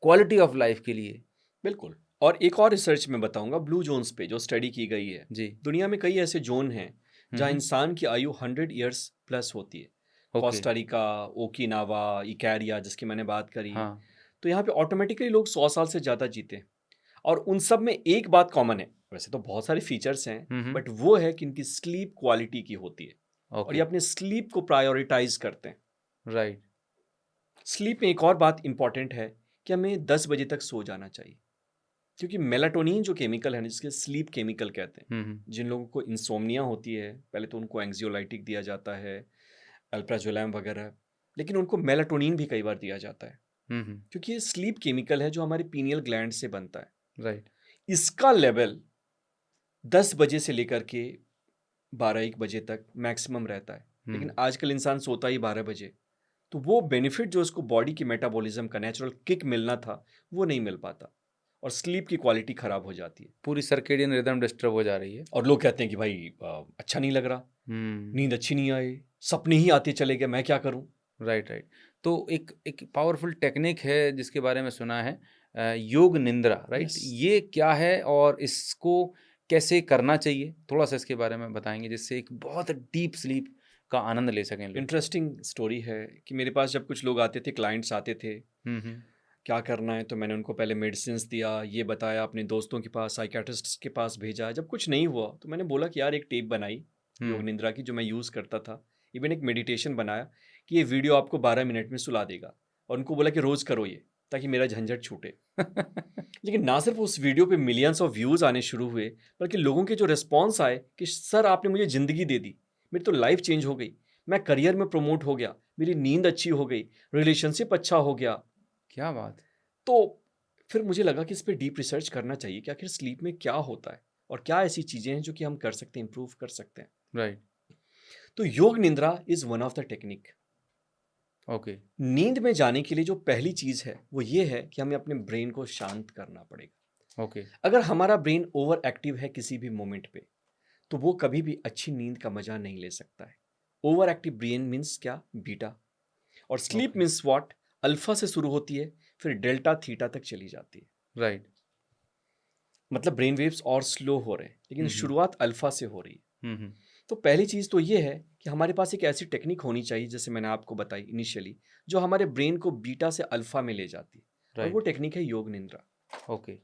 क्वालिटी ऑफ लाइफ के लिए। बिल्कुल। और एक और रिसर्च मैं बताऊंगा ब्लू जोन्स पे, जो स्टडी की गई है। जी। दुनिया में कई ऐसे जोन हैं जहाँ हम्म। इंसान की आयु 100 ईयर्स प्लस होती है। ओके। कोस्टारिका, ओकिनावा, इकैरिया जिसकी मैंने बात करी। हाँ। तो यहाँ पे ऑटोमेटिकली लोग 100 साल से ज़्यादा जीते हैं। और उन सब में एक बात कॉमन है, वैसे तो बहुत सारे फीचर्स हैं, हम्म। बट वो है कि इनकी स्लीप क्वालिटी की होती है। और ओके। ये अपने स्लीप को प्रायोरिटाइज करते हैं। राइट। स्लीप में एक और बात इंपॉर्टेंट है कि हमें 10 बजे तक सो जाना चाहिए, क्योंकि मेलाटोनिन जो केमिकल है ना, जिसके स्लीप केमिकल कहते हैं, हम्म। जिन लोगों को इंसोम्निया होती है पहले तो उनको एंग्जियोलाइटिक दिया जाता है, अल्प्राजोलैम वगैरह, लेकिन उनको मेलाटोनिन भी कई बार दिया जाता है, हम्म। क्योंकि ये स्लीप केमिकल है जो हमारे पीनियल ग्लैंड से बनता है। राइट। इसका लेवल 10 बजे से लेकर के 12-1 बजे तक मैक्सिमम रहता है, लेकिन आजकल इंसान सोता ही 12 बजे, तो वो बेनिफिट जो उसको बॉडी की मेटाबॉलिज्म का नेचुरल किक मिलना था वो नहीं मिल पाता, और स्लीप की क्वालिटी खराब हो जाती है। पूरी सर्केडियन रिदम डिस्टर्ब हो जा रही है। और लोग कहते हैं कि भाई अच्छा नहीं लग रहा, नींद अच्छी नहीं आई, सपने ही आते चले गए, मैं क्या करूं। Right, right. तो एक एक पावरफुल टेक्निक है जिसके बारे में सुना है, योग निंद्रा, राइट? यस, ये क्या है और इसको कैसे करना चाहिए, थोड़ा सा इसके बारे में बताएंगे, जिससे एक बहुत डीप स्लीप का आनंद ले सकें लोग। इंटरेस्टिंग स्टोरी है कि मेरे पास जब कुछ लोग आते थे, क्लाइंट्स आते थे, हम्म। क्या करना है, तो मैंने उनको पहले मेडिसिन दिया, ये बताया, अपने दोस्तों के पास, साइकेट्रिस्ट के पास भेजा। जब कुछ नहीं हुआ तो मैंने बोला कि यार एक टेप बनाई योग निंद्रा की जो मैं यूज़ करता था, इवन एक मेडिटेशन बनाया कि ये वीडियो आपको 12 मिनट में सुला देगा, और उनको बोला कि रोज़ करो ये, ताकि मेरा झंझट छूटे। लेकिन ना सिर्फ उस वीडियो पे मिलियंस ऑफ व्यूज़ आने शुरू हुए, बल्कि लोगों के जो रिस्पॉन्स आए कि सर आपने मुझे ज़िंदगी दे दी, मेरी तो लाइफ चेंज हो गई, मैं करियर में प्रमोट हो गया, मेरी नींद अच्छी हो गई, रिलेशनशिप अच्छा हो गया। क्या बात है। तो फिर मुझे लगा कि इस पे डीप रिसर्च करना चाहिए कि आखिर स्लीप में क्या होता है और क्या ऐसी चीज़ें हैं जो कि हम कर सकते हैं, इम्प्रूव कर सकते हैं। राइट। तो yoga nidra is one of the technique. Okay. नींद में जाने के लिए जो पहली चीज़ है वो ये है कि हमें अपने ब्रेन को शांत करना पड़ेगा। ओके। अगर हमारा ब्रेन ओवर एक्टिव है किसी भी मोमेंट पे, तो वो कभी भी अच्छी नींद का मजा नहीं ले सकता है। ओवर एक्टिव ब्रेन मीन्स क्या? बीटा। और sleep okay. Means what? Alpha से शुरू होती है, फिर डेल्टा थीटा तक चली जाती है। राइट। मतलब ब्रेन वेव्स और स्लो हो रहे हैं, लेकिन शुरुआत अल्फा से हो रही है। हम्म। तो पहली चीज़ तो ये है कि हमारे पास एक ऐसी टेक्निक होनी चाहिए, जैसे मैंने आपको बताई इनिशियली, जो हमारे ब्रेन को बीटा से अल्फा में ले जाती है, और वो राइट। टेक्निक है योग निंद्रा। ओके।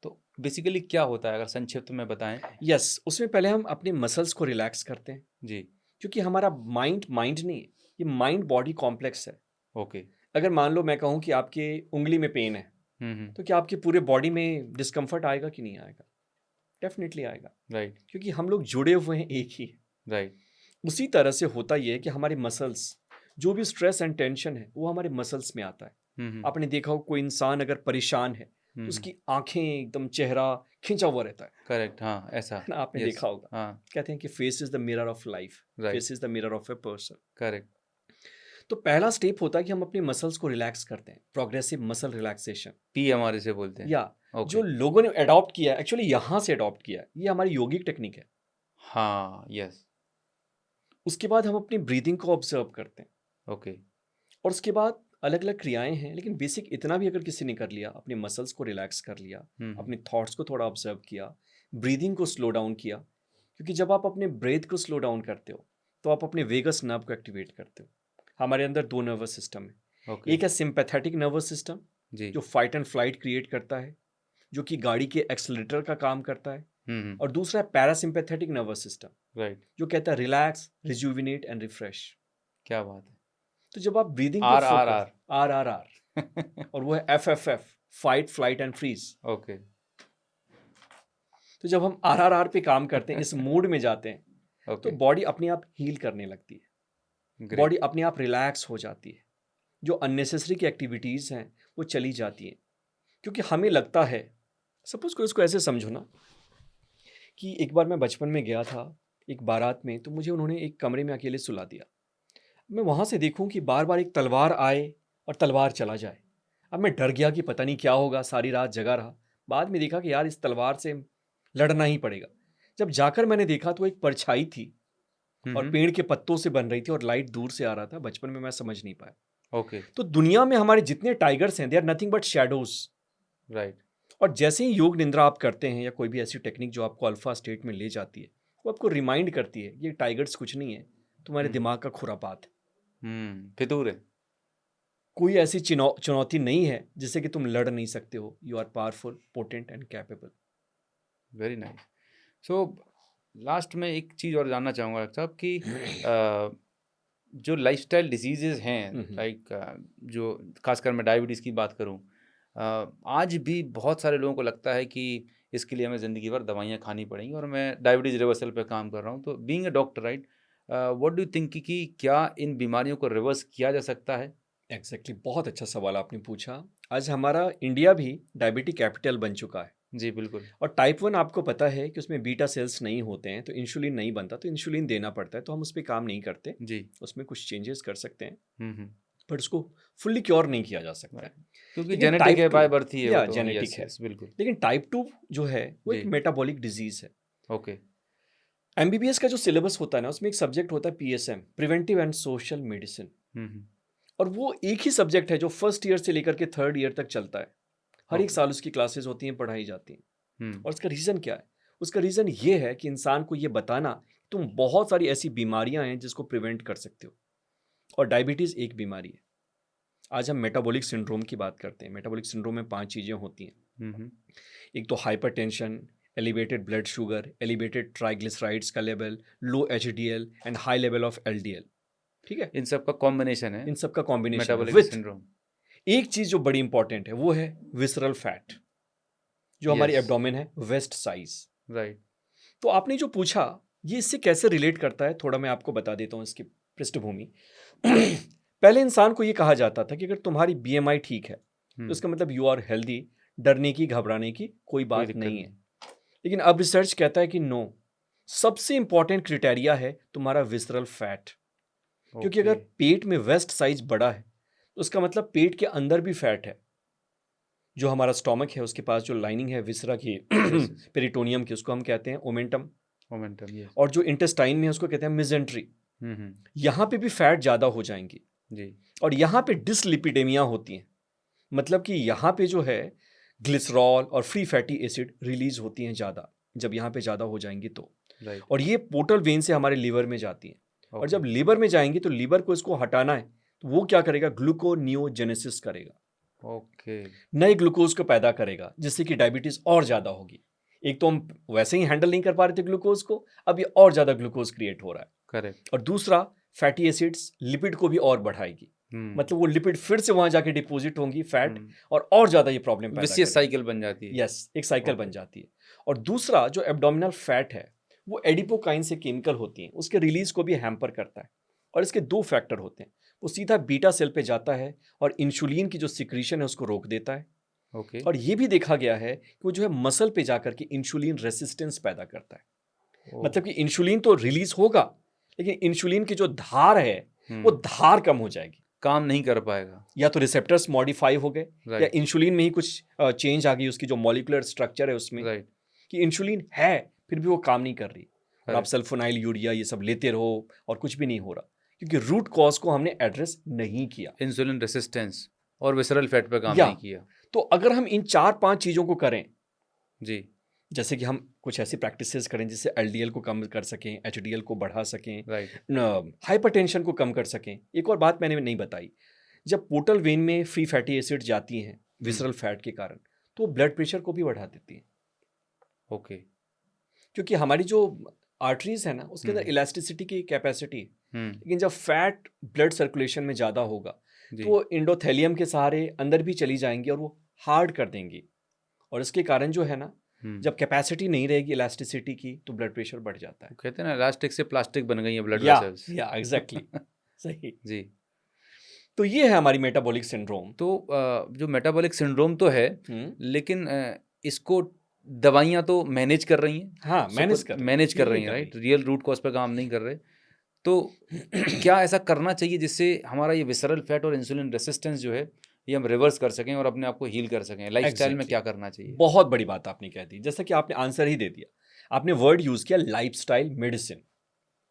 तो बेसिकली क्या होता है, अगर संक्षिप्त में बताएं। यस, उसमें पहले हम अपने मसल्स को रिलैक्स करते हैं, जी। क्योंकि हमारा माइंड माइंड नहीं है, ये माइंड बॉडी कॉम्प्लेक्स है। ओके। अगर मान लो मैं कहूँ कि आपके उंगली में पेन है, हम्म। तो क्या आपकी पूरे बॉडी में डिस्कम्फर्ट आएगा कि नहीं आएगा? डेफिनेटली आएगा, राइट। क्योंकि हम लोग जुड़े हुए हैं एक ही। राइट। उसी तरह से होता ये है कि हमारे मसल्स, जो भी स्ट्रेस एंड टेंशन है वो हमारे मसल्स में आता है। हम्म। आपने देखा हो कोई इंसान अगर परेशान है तो उसकी आंखें एकदम, चेहरा खिंचा हुआ रहता है करेक्ट, हाँ, ऐसा। है ना? आपने यस। देखा होगा। हाँ। कहते हैं कि face is the mirror of life, right. Face is the mirror of a person. Correct. तो पहला स्टेप होता है कि हम अपने मसल्स को रिलैक्स करते हैं, प्रोग्रेसिव मसल रिलैक्सेशन। PMR से बोलते हैं। या ओके। जो लोगों ने अडॉप्ट किया है, एक्चुअली यहाँ से अडॉप्ट किया है, ये हमारी योगिक टेक्निक है। हाँ। यस। उसके बाद हम अपनी ब्रीदिंग को ऑब्जर्व करते हैं, ओके। और उसके बाद अलग अलग क्रियाएं हैं, लेकिन बेसिक इतना भी अगर किसी ने कर लिया, अपने मसल्स को रिलैक्स कर लिया, अपने थॉट्स को थोड़ा ऑब्जर्व किया, ब्रीदिंग को स्लो डाउन किया, क्योंकि जब आप अपने ब्रेथ को स्लो डाउन करते हो तो आप अपने वेगस नर्व को एक्टिवेट करते हो। हमारे अंदर दो नर्वस सिस्टम है। ओके। एक है सिंपैथेटिक नर्वस सिस्टम, जी। जो फाइट एंड फ्लाइट क्रिएट करता है, जो कि गाड़ी के एक्सलेटर का काम करता है। और दूसरा है पैरासिम्पैथेटिक नर्वस सिस्टम, राइट। जो कहता है रिलैक्स, रिजुविनेट एंड रिफ्रेश। क्या बात है। तो जब आप ब्रीदिंग पे आर फोकस, RRR, और वो है FFF, fight flight and freeze. Okay. तो जब हम RRR पे काम करते हैं, इस मूड में जाते हैं, तो ओके। बॉडी अपने आप हील करने लगती है, ग्रेट। बॉडी अपने आप रिलैक्स हो जाती है, जो अननेसेसरी की एक्टिविटीज़ हैं वो चली जाती हैं। क्योंकि हमें लगता है, सपोज को इसको ऐसे समझो ना, कि एक बार मैं बचपन में गया था एक बारात में, तो मुझे उन्होंने एक कमरे में अकेले सुला दिया। मैं वहाँ से देखूँ कि बार बार एक तलवार आए और तलवार चला जाए। अब मैं डर गया कि पता नहीं क्या होगा, सारी रात जगा रहा। बाद में देखा कि यार इस तलवार से लड़ना ही पड़ेगा। जब जाकर मैंने देखा तो एक परछाई थी और पेड़ के पत्तों से बन रही थी और लाइट दूर से आ रहा था। बचपन में मैं समझ नहीं पाया। ओके। तो दुनिया में हमारे जितने टाइगर्स हैं, they are nothing but shadows. Right. और जैसे ही योग निद्रा आप करते हैं या कोई भी ऐसी टेक्निक जो आपको अल्फा स्टेट में ले जाती है, वो आपको रिमाइंड करती है ये टाइगर्स कुछ नहीं है, तुम्हारे दिमाग का खुरापात है। फितूर है। कोई ऐसी चुनौती नहीं है जिससे कि तुम लड़ नहीं सकते हो। You are powerful, potent and capable. Very nice. So last में एक चीज़ और जानना चाहूँगा डॉक्टर साहब कि जो लाइफस्टाइल डिजीजेज हैं, लाइक जो खासकर मैं डायबिटीज़ की बात करूँ, आज भी बहुत सारे लोगों को लगता है कि इसके लिए हमें ज़िंदगी भर दवाइयाँ खानी पड़ेंगी, और मैं डायबिटीज़ रिवर्सल पे काम कर रहा हूँ। तो being a doctor, right, what do you think कि क्या इन बीमारियों को रिवर्स किया जा सकता है? एग्जैक्टली, बहुत अच्छा सवाल आपने पूछा। आज हमारा इंडिया भी डायबिटिक कैपिटल बन चुका है। जी बिल्कुल। और टाइप 1 आपको पता है कि उसमें बीटा सेल्स नहीं होते हैं, तो इंसुलिन नहीं बनता, तो इंसुलिन देना पड़ता है। तो हम उस पर काम नहीं करते, जी। उसमें कुछ चेंजेस कर सकते हैं, हम्म। बट उसको फुल्ली क्योर नहीं किया जा सकता है। क्योंकि लेकिन जेनेटिक टाइप है, 2 बाय बर्थ ही है वो या तो। जेनेटिक यस है। यस बिल्कुल। लेकिन टाइप 2 जो है वो एक जी। मेटाबॉलिक डिजीज है। ओके। MBBS का जो सिलेबस होता है ना, उसमें एक सब्जेक्ट होता है PSM, preventive and social medicine. हम्म। और वो एक ही सब्जेक्ट है जो फर्स्ट ईयर से लेकर के थर्ड ईयर तक चलता है। हर एक ओके। साल उसकी क्लासेस होती हैं, पढ़ाई जाती हैं। हम्म। और उसका रीज़न क्या है? उसका रीज़न ये है कि इंसान को ये बताना तुम बहुत सारी ऐसी बीमारियां हैं जिसको प्रिवेंट कर सकते हो, और डायबिटीज़ एक बीमारी है। आज हम मेटाबॉलिक सिंड्रोम की बात करते हैं। मेटाबॉलिक सिंड्रोम में 5 चीज़ें होती हैं। एक तो hypertension, elevated blood sugar, elevated triglycerides का level, low HDL and high level of LDL। ठीक है, इन सब का कॉम्बिनेशन है इन सब का कॉम्बिनेशन है मेटाबॉलिक विथ सिंड्रोम। एक चीज़ जो बड़ी इंपॉर्टेंट है, वो है विसरल फैट, जो हमारी यस। एब्डोमेन है, वेस्ट साइज। राइट। तो आपने जो पूछा, ये इससे कैसे रिलेट करता है, थोड़ा मैं आपको बता देता हूँ इसकी पृष्ठभूमि। पहले इंसान को ये कहा जाता था कि अगर तुम्हारी BMI ठीक है तो इसका मतलब यू आर हेल्दी, डरने की घबराने की कोई बात नहीं है। लेकिन अब रिसर्च कहता है कि नो, सबसे इंपॉर्टेंट क्रिटेरिया है तुम्हारा विसरल फैट। क्योंकि अगर पेट में वेस्ट साइज बड़ा है तो उसका मतलब पेट के अंदर भी फैट है। जो हमारा स्टोमक है उसके पास जो लाइनिंग है विसरा की, पेरिटोनियम की, उसको हम कहते हैं ओमेंटम। यस। और जो इंटेस्टाइन में है उसको कहते हैं मिजेंट्री। यहाँ पे भी फैट ज़्यादा हो जाएंगी जी। और यहाँ पे डिसलिपिडेमिया होती हैं। मतलब कि यहाँ पे जो है ग्लिसरॉल और फ्री फैटी एसिड रिलीज होती हैं ज़्यादा। जब यहाँ पे ज़्यादा हो जाएंगी तो, और ये पोर्टल वेन से हमारे लीवर में जाती हैं। और जब लीवर में जाएंगी तो लीवर को इसको हटाना है, तो वो क्या करेगा, ग्लूकोनियोजेनेसिस करेगा। ओके। नए ग्लूकोज को पैदा करेगा, जिससे कि डायबिटीज और ज़्यादा होगी। एक तो हम वैसे ही हैंडल नहीं कर पा रहे थे ग्लूकोज को, अब ये और ज़्यादा ग्लूकोज क्रिएट हो रहा है। करेक्ट। और दूसरा, फैटी एसिड्स लिपिड को भी और बढ़ाएगी। मतलब वो लिपिड फिर से वहां जाके डिपॉजिट होंगी फैट, और ज़्यादा ये प्रॉब्लम पैदा करेगी। साइकिल बन जाती है। यस, एक साइकिल बन जाती है। और दूसरा, जो एब्डोमिनल फैट है वो एडिपोकाइन से केमिकल होती है, उसके रिलीज को भी हैम्पर करता है। और इसके 2 फैक्टर होते हैं, वो सीधा बीटा सेल पे जाता है और इंसुलिन की जो सिक्रीशन है उसको रोक देता है। ओके। और ये भी देखा गया है कि वो जो है मसल पे जाकर के इंसुलिन रेसिस्टेंस पैदा करता है। मतलब कि इंसुलिन तो रिलीज होगा, लेकिन इंसुलिन की जो धार है वो धार कम हो जाएगी, काम नहीं कर पाएगा। या तो रिसेप्टर्स मॉडिफाई हो गए, या इंसुलिन में ही कुछ चेंज आ गई, उसकी जो मॉलिक्यूलर स्ट्रक्चर है उसमें, कि इंसुलिन है फिर भी वो काम नहीं कर रही। और आप सल्फोनाइल यूरिया ये सब लेते रहो और कुछ भी नहीं हो रहा, क्योंकि रूट कॉज को हमने एड्रेस नहीं किया। इंसुलिन रेसिस्टेंस और विसरल फैट पे काम नहीं किया। तो अगर हम इन 4-5 चीज़ों को करें जी, जैसे कि हम कुछ ऐसी प्रैक्टिसेस करें जिससे LDL को कम कर सकें, HDL को बढ़ा सकें, हाइपरटेंशन को कम कर सकें। एक और बात मैंने नहीं बताई, जब पोर्टल वेन में फ्री फैटी एसिड जाती हैं विसरल फैट के कारण, तो ब्लड प्रेशर को भी बढ़ा देती हैं। ओके। क्योंकि हमारी जो आर्टरीज है ना उसके अंदर इलास्टिसिटी की कैपेसिटी है, लेकिन जब फैट ब्लड सर्कुलेशन में ज़्यादा होगा तो वो इंडोथेलियम के सहारे अंदर भी चली जाएंगी और वो हार्ड कर देंगी, और इसके कारण जो है ना जब कैपेसिटी नहीं रहेगी इलास्टिसिटी की तो ब्लड प्रेशर बढ़ जाता है। कहते हैं ना इलास्टिक से प्लास्टिक बन गई है ब्लड या वेसल्स। एग्जैक्टली सही। जी। तो ये है हमारी मेटाबॉलिक सिंड्रोम। तो जो मेटाबॉलिक सिंड्रोम तो है, लेकिन इसको दवाइयाँ तो मैनेज कर रही हैं। हाँ, मैनेज कर रही हैं, राइट? रियल रूट कॉज पर काम नहीं कर रहे। तो क्या ऐसा करना चाहिए जिससे हमारा ये विसरल फैट और इंसुलिन रेसिस्टेंस जो है ये हम रिवर्स कर सकें और अपने आप को हील कर सकें? लाइफस्टाइल में क्या करना चाहिए? बहुत बड़ी बात आपने कह दी, जैसा कि आपने आंसर ही दे दिया। आपने वर्ड यूज किया लाइफस्टाइल मेडिसिन।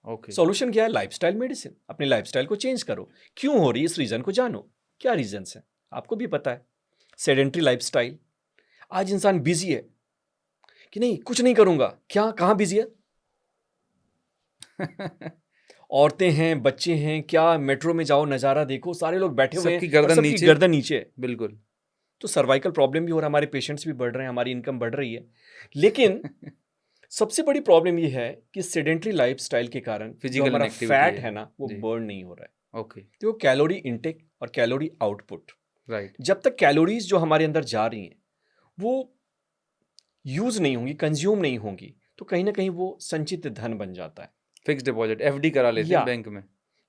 ओके। सॉल्यूशन क्या है? Lifestyle medicine. अपने लाइफस्टाइल को चेंज करो। क्यों हो रही है इस रीजन को जानो। क्या रीजंस हैं आपको भी पता है। सेडेंट्री लाइफस्टाइल, आज इंसान बिजी है कि नहीं कुछ नहीं करूंगा, क्या कहाँ बिजी है? औरतें हैं, बच्चे हैं, क्या मेट्रो में जाओ नज़ारा देखो, सारे लोग बैठे हुए हैं, सबकी गर्दन सबकी नीचे। गर्दन नीचे है। बिल्कुल। तो सर्वाइकल प्रॉब्लम भी हो रहा है, हमारे पेशेंट्स भी बढ़ रहे हैं, हमारी इनकम बढ़ रही है, लेकिन सबसे बड़ी प्रॉब्लम ये है कि सेडेंट्री लाइफस्टाइल के कारण जो फिजिकल हमारा इनएक्टिविटी फैट है। है ना वो जी। बर्न नहीं हो रहा है। ओके। तो कैलोरी इनटेक और कैलोरी आउटपुट, राइट। जब तक कैलोरीज जो हमारे अंदर जा रही हैं वो यूज नहीं होंगी, कंज्यूम नहीं होंगी, तो कहीं ना कहीं वो संचित धन बन जाता है। फिक्स डिपॉजिट, एफडी करा लेते हैं बैंक में।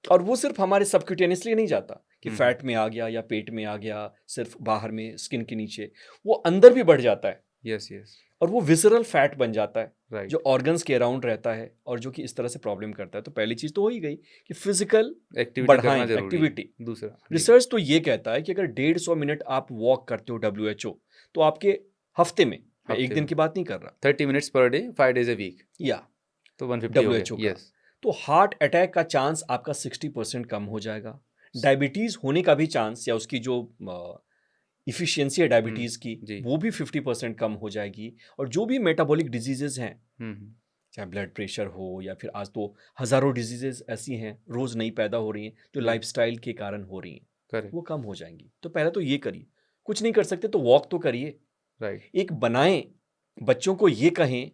और वो सिर्फ हमारे सबक्यूटेनियसली नहीं जाता कि हम्म। फैट में आ गया या पेट में आ गया, सिर्फ बाहर में स्किन के नीचे, वो अंदर भी बढ़ जाता है। Yes yes. और वो विसरल फैट बन जाता है, राइट। जो ऑर्गन्स के अराउंड रहता है और जो कि इस तरह से प्रॉब्लम करता है। तो पहली चीज तो हो ही गई कि फिजिकल एक्टिविटी करना बढ़ाएं, जरूरी है। एक्टिविटी। दूसरा, जी। रिसर्च तो ये कहता है कि अगर 150 मिनट आप वॉक करते हो WHO, तो आपके हफ्ते में, मैं एक हफ्ते दिन में की बात नहीं कर रहा, 30 minutes per day 5 days a week, या तो 150 हो WHO गया। का, यस। तो हार्ट अटैक का चांस आपका 60% कम हो जाएगा। डायबिटीज होने का भी चांस या उसकी जो इफिशियंसी है डायबिटीज की जी। वो भी 50% कम हो जाएगी। और जो भी मेटाबॉलिक डिजीजेज हैं, हम्म। चाहे ब्लड प्रेशर हो या फिर आज तो हजारों डिजीजेज ऐसी हैं रोज नई पैदा हो रही हैं जो जी। लाइफस्टाइल के कारण हो रही हैं, करेक्ट। वो कम हो जाएंगी। तो पहले तो ये करिए, कुछ नहीं कर सकते तो वॉक तो करिए। राइट। एक बनाएं, बच्चों को ये कहें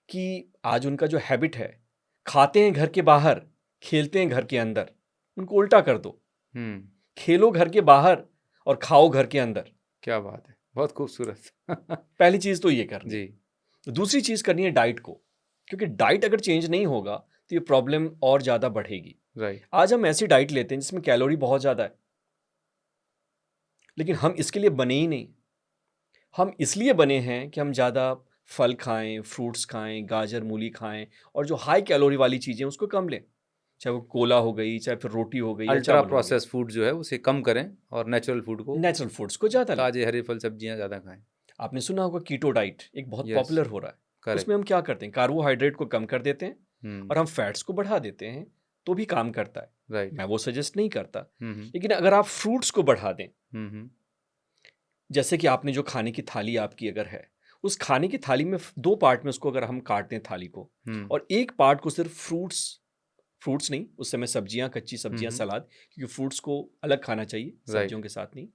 कि आज उनका जो हैबिट है, खाते हैं घर के बाहर, खेलते हैं घर के अंदर, उनको उल्टा कर दो। खेलो घर के बाहर और खाओ घर के अंदर। क्या बात है, बहुत खूबसूरत। पहली चीज तो ये करनी जी। दूसरी चीज करनी है डाइट को, क्योंकि डाइट अगर चेंज नहीं होगा तो ये प्रॉब्लम और ज्यादा बढ़ेगी। राइट। आज हम ऐसी डाइट लेते हैं जिसमें कैलोरी बहुत ज्यादा है, लेकिन हम इसके लिए बने ही नहीं। हम इसलिए बने हैं कि हम ज्यादा फल खाएं, फ्रूट्स खाएं, गाजर मूली खाएं, और जो हाई कैलोरी वाली चीजें उसको कम लें, चाहे वो कोला हो गई, चाहे फिर रोटी हो गई या अल्ट्रा चावल हो प्रोसेस फूड जो है उसे कम करें और नेचुरल फूड को, गई, नेचुरल फूड्स को ज्यादा लें। ताजे हरे फल सब्जियां ज़्यादा खाएं। आपने सुना होगा कीटो डाइट एक बहुत Yes, पॉपुलर हो रहा है। करेक्ट। उसमें हम क्या करते हैं, कार्बोहाइड्रेट को कम कर देते हैं और हम फैट्स को बढ़ा देते हैं, तो भी काम करता है। राइट। मैं वो सजेस्ट नहीं करता, हम्म। लेकिन अगर आप फ्रूट्स को बढ़ा दें, हम्म। जैसे कि आपने जो खाने की थाली आपकी अगर है, उस खाने की थाली में दो पार्ट में उसको अगर हम काट दें थाली को, और एक पार्ट को सिर्फ फ्रूट्स नहीं, उस समय सब्जियां, कच्ची सब्जियां, सलाद, क्योंकि फ्रूट्स को अलग खाना चाहिए सब्जियों के साथ नहीं,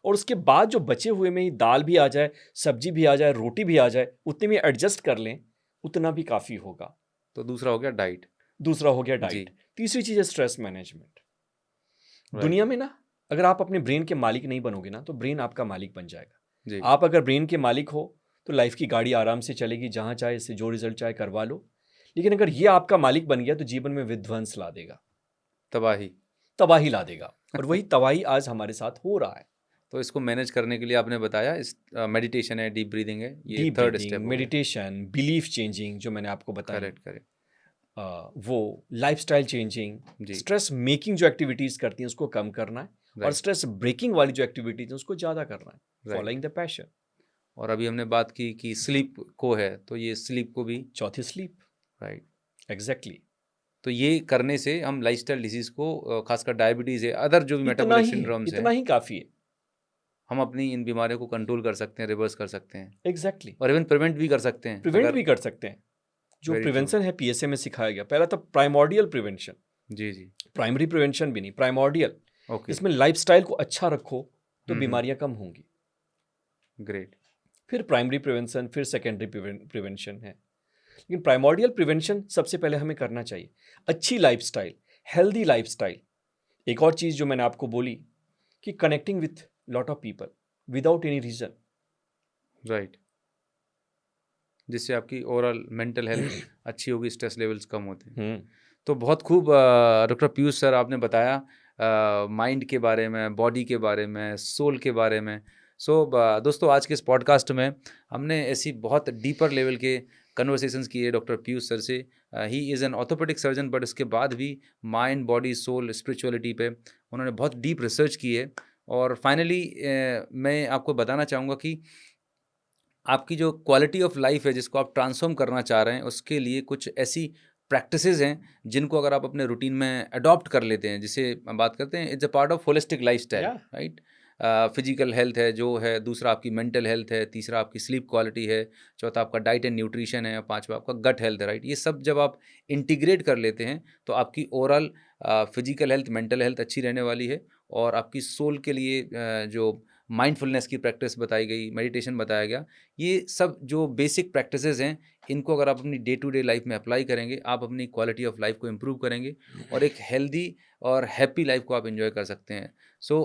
और उसके बाद जो बचे हुए में ही दाल भी आ जाए, सब्जी भी आ जाए, रोटी भी आ जाए, उतने में एडजस्ट कर लें, उतना भी काफ़ी होगा। तो दूसरा हो गया डाइट। दूसरा हो गया जी। डाइट। तीसरी चीज़ है स्ट्रेस मैनेजमेंट। राइट। दुनिया में ना अगर आप अपने ब्रेन के मालिक नहीं बनोगे ना, तो ब्रेन आपका मालिक बन जाएगा। जी। आप अगर ब्रेन के मालिक हो तो लाइफ की गाड़ी आराम से चलेगी, जहाँ चाहे इससे जो रिजल्ट चाहे करवा लो। लेकिन अगर ये आपका मालिक बन गया तो जीवन में विध्वंस ला देगा, तबाही ला देगा, और वही तबाही आज हमारे साथ हो रहा है। तो इसको मैनेज करने के लिए आपने बताया इस मेडिटेशन है, डीप ब्रीदिंग है, ये deep third breathing, step. Meditation, belief changing जो मैंने आपको बताया, करेक्ट करेक्ट। वो लाइफस्टाइल चेंजिंग, जी। स्ट्रेस मेकिंग जो एक्टिविटीज करती हैं उसको कम करना है, और राइट। स्ट्रेस ब्रेकिंग वाली जो एक्टिविटीज हैं उसको ज़्यादा करना है, राइट। Following the passion. और अभी हमने बात की कि स्लीप को है, तो ये स्लीप को भी, चौथी स्लीप। Right, exactly. तो ये करने से हम लाइफस्टाइल डिजीज को, खासकर डायबिटीज है, अदर जो भी इतना मेटाबॉलिक ही सिंड्रोम्स इतना हैं, ही काफ़ी है। हम अपनी इन बीमारियों को कंट्रोल कर सकते हैं, रिवर्स कर सकते हैं, एग्जैक्टली। और इवन प्रिवेंट भी कर सकते हैं। प्रिवेंट भी कर सकते हैं। जो Very true. प्रिवेंशन है PSA में सिखाया गया, पहला था प्राइमोर्डियल प्रिवेंशन। जी जी। प्राइमरी प्रिवेंशन भी नहीं, प्राइमोर्डियल। ओके। इसमें लाइफस्टाइल को अच्छा रखो तो बीमारियां कम होंगी। ग्रेट। फिर प्राइमरी प्रिवेंशन, फिर सेकेंडरी प्रिवेंशन है। लेकिन प्राइमोर्डियल प्रिवेंशन सबसे पहले हमें करना चाहिए। अच्छी लाइफस्टाइल, हेल्दी लाइफस्टाइल। एक और चीज़ जो मैंने आपको बोली कि connecting with lot of people without any reason. Right, जिससे आपकी ओवरऑल मेंटल हेल्थ अच्छी होगी, स्ट्रेस लेवल्स कम होते हैं। तो बहुत खूब डॉक्टर पीयूष सर आपने बताया माइंड के बारे में, बॉडी के बारे में, सोल के बारे में। दोस्तों आज के इस पॉडकास्ट में हमने ऐसी बहुत डीपर लेवल के कन्वर्सेशंस किए डॉक्टर पीयूष सर से। He is an orthopaedic surgeon, but उसके बाद भी माइंड, बॉडी, सोल, स्पिरिचुअलिटी पे उन्होंने बहुत डीप रिसर्च की है। और फाइनली मैं आपको बताना चाहूँगा कि आपकी जो क्वालिटी ऑफ लाइफ है जिसको आप ट्रांसफॉर्म करना चाह रहे हैं, उसके लिए कुछ ऐसी प्रैक्टिसेस हैं जिनको अगर आप अपने रूटीन में अडॉप्ट कर लेते हैं, जिसे हम बात करते हैं it's a part of holistic lifestyle, Yeah. Right. Physical health है जो है, दूसरा आपकी मेंटल हेल्थ है, तीसरा आपकी स्लीप क्वालिटी है, चौथा आपका डाइट एंड न्यूट्रिशन है, पांचवा आपका गट हेल्थ है, राइट। ये सब जब आप इंटीग्रेट कर लेते हैं तो आपकी overall physical health, mental health अच्छी रहने वाली है। और आपकी सोल के लिए जो माइंडफुलनेस की प्रैक्टिस बताई गई, मेडिटेशन बताया गया, ये सब जो बेसिक प्रैक्टिसेस हैं, इनको अगर आप अपनी डे टू डे लाइफ में अप्लाई करेंगे, आप अपनी क्वालिटी ऑफ लाइफ को इम्प्रूव करेंगे और एक हेल्दी और हैप्पी लाइफ को आप एंजॉय कर सकते हैं।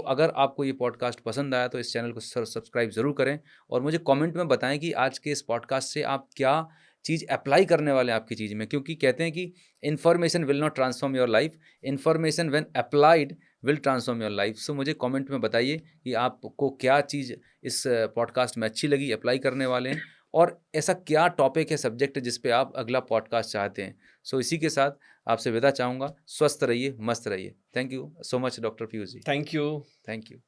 अगर आपको ये पॉडकास्ट पसंद आया तो इस चैनल को सब्सक्राइब ज़रूर करें और मुझे कमेंट में बताएं कि आज के इस पॉडकास्ट से आप क्या चीज़ अप्लाई करने वाले हैं आपकी चीज़ में, क्योंकि कहते हैं कि information will not transform your life, information when applied will transform your life. मुझे कमेंट में बताइए कि आपको क्या चीज़ इस पॉडकास्ट में अच्छी लगी, अप्लाई करने वाले हैं, और ऐसा क्या टॉपिक है, सब्जेक्ट है जिस पे आप अगला पॉडकास्ट चाहते हैं। इसी के साथ आपसे विदा चाहूँगा। स्वस्थ रहिए, मस्त रहिए। Thank you so much doctor Piyush ji. Thank you. Thank you.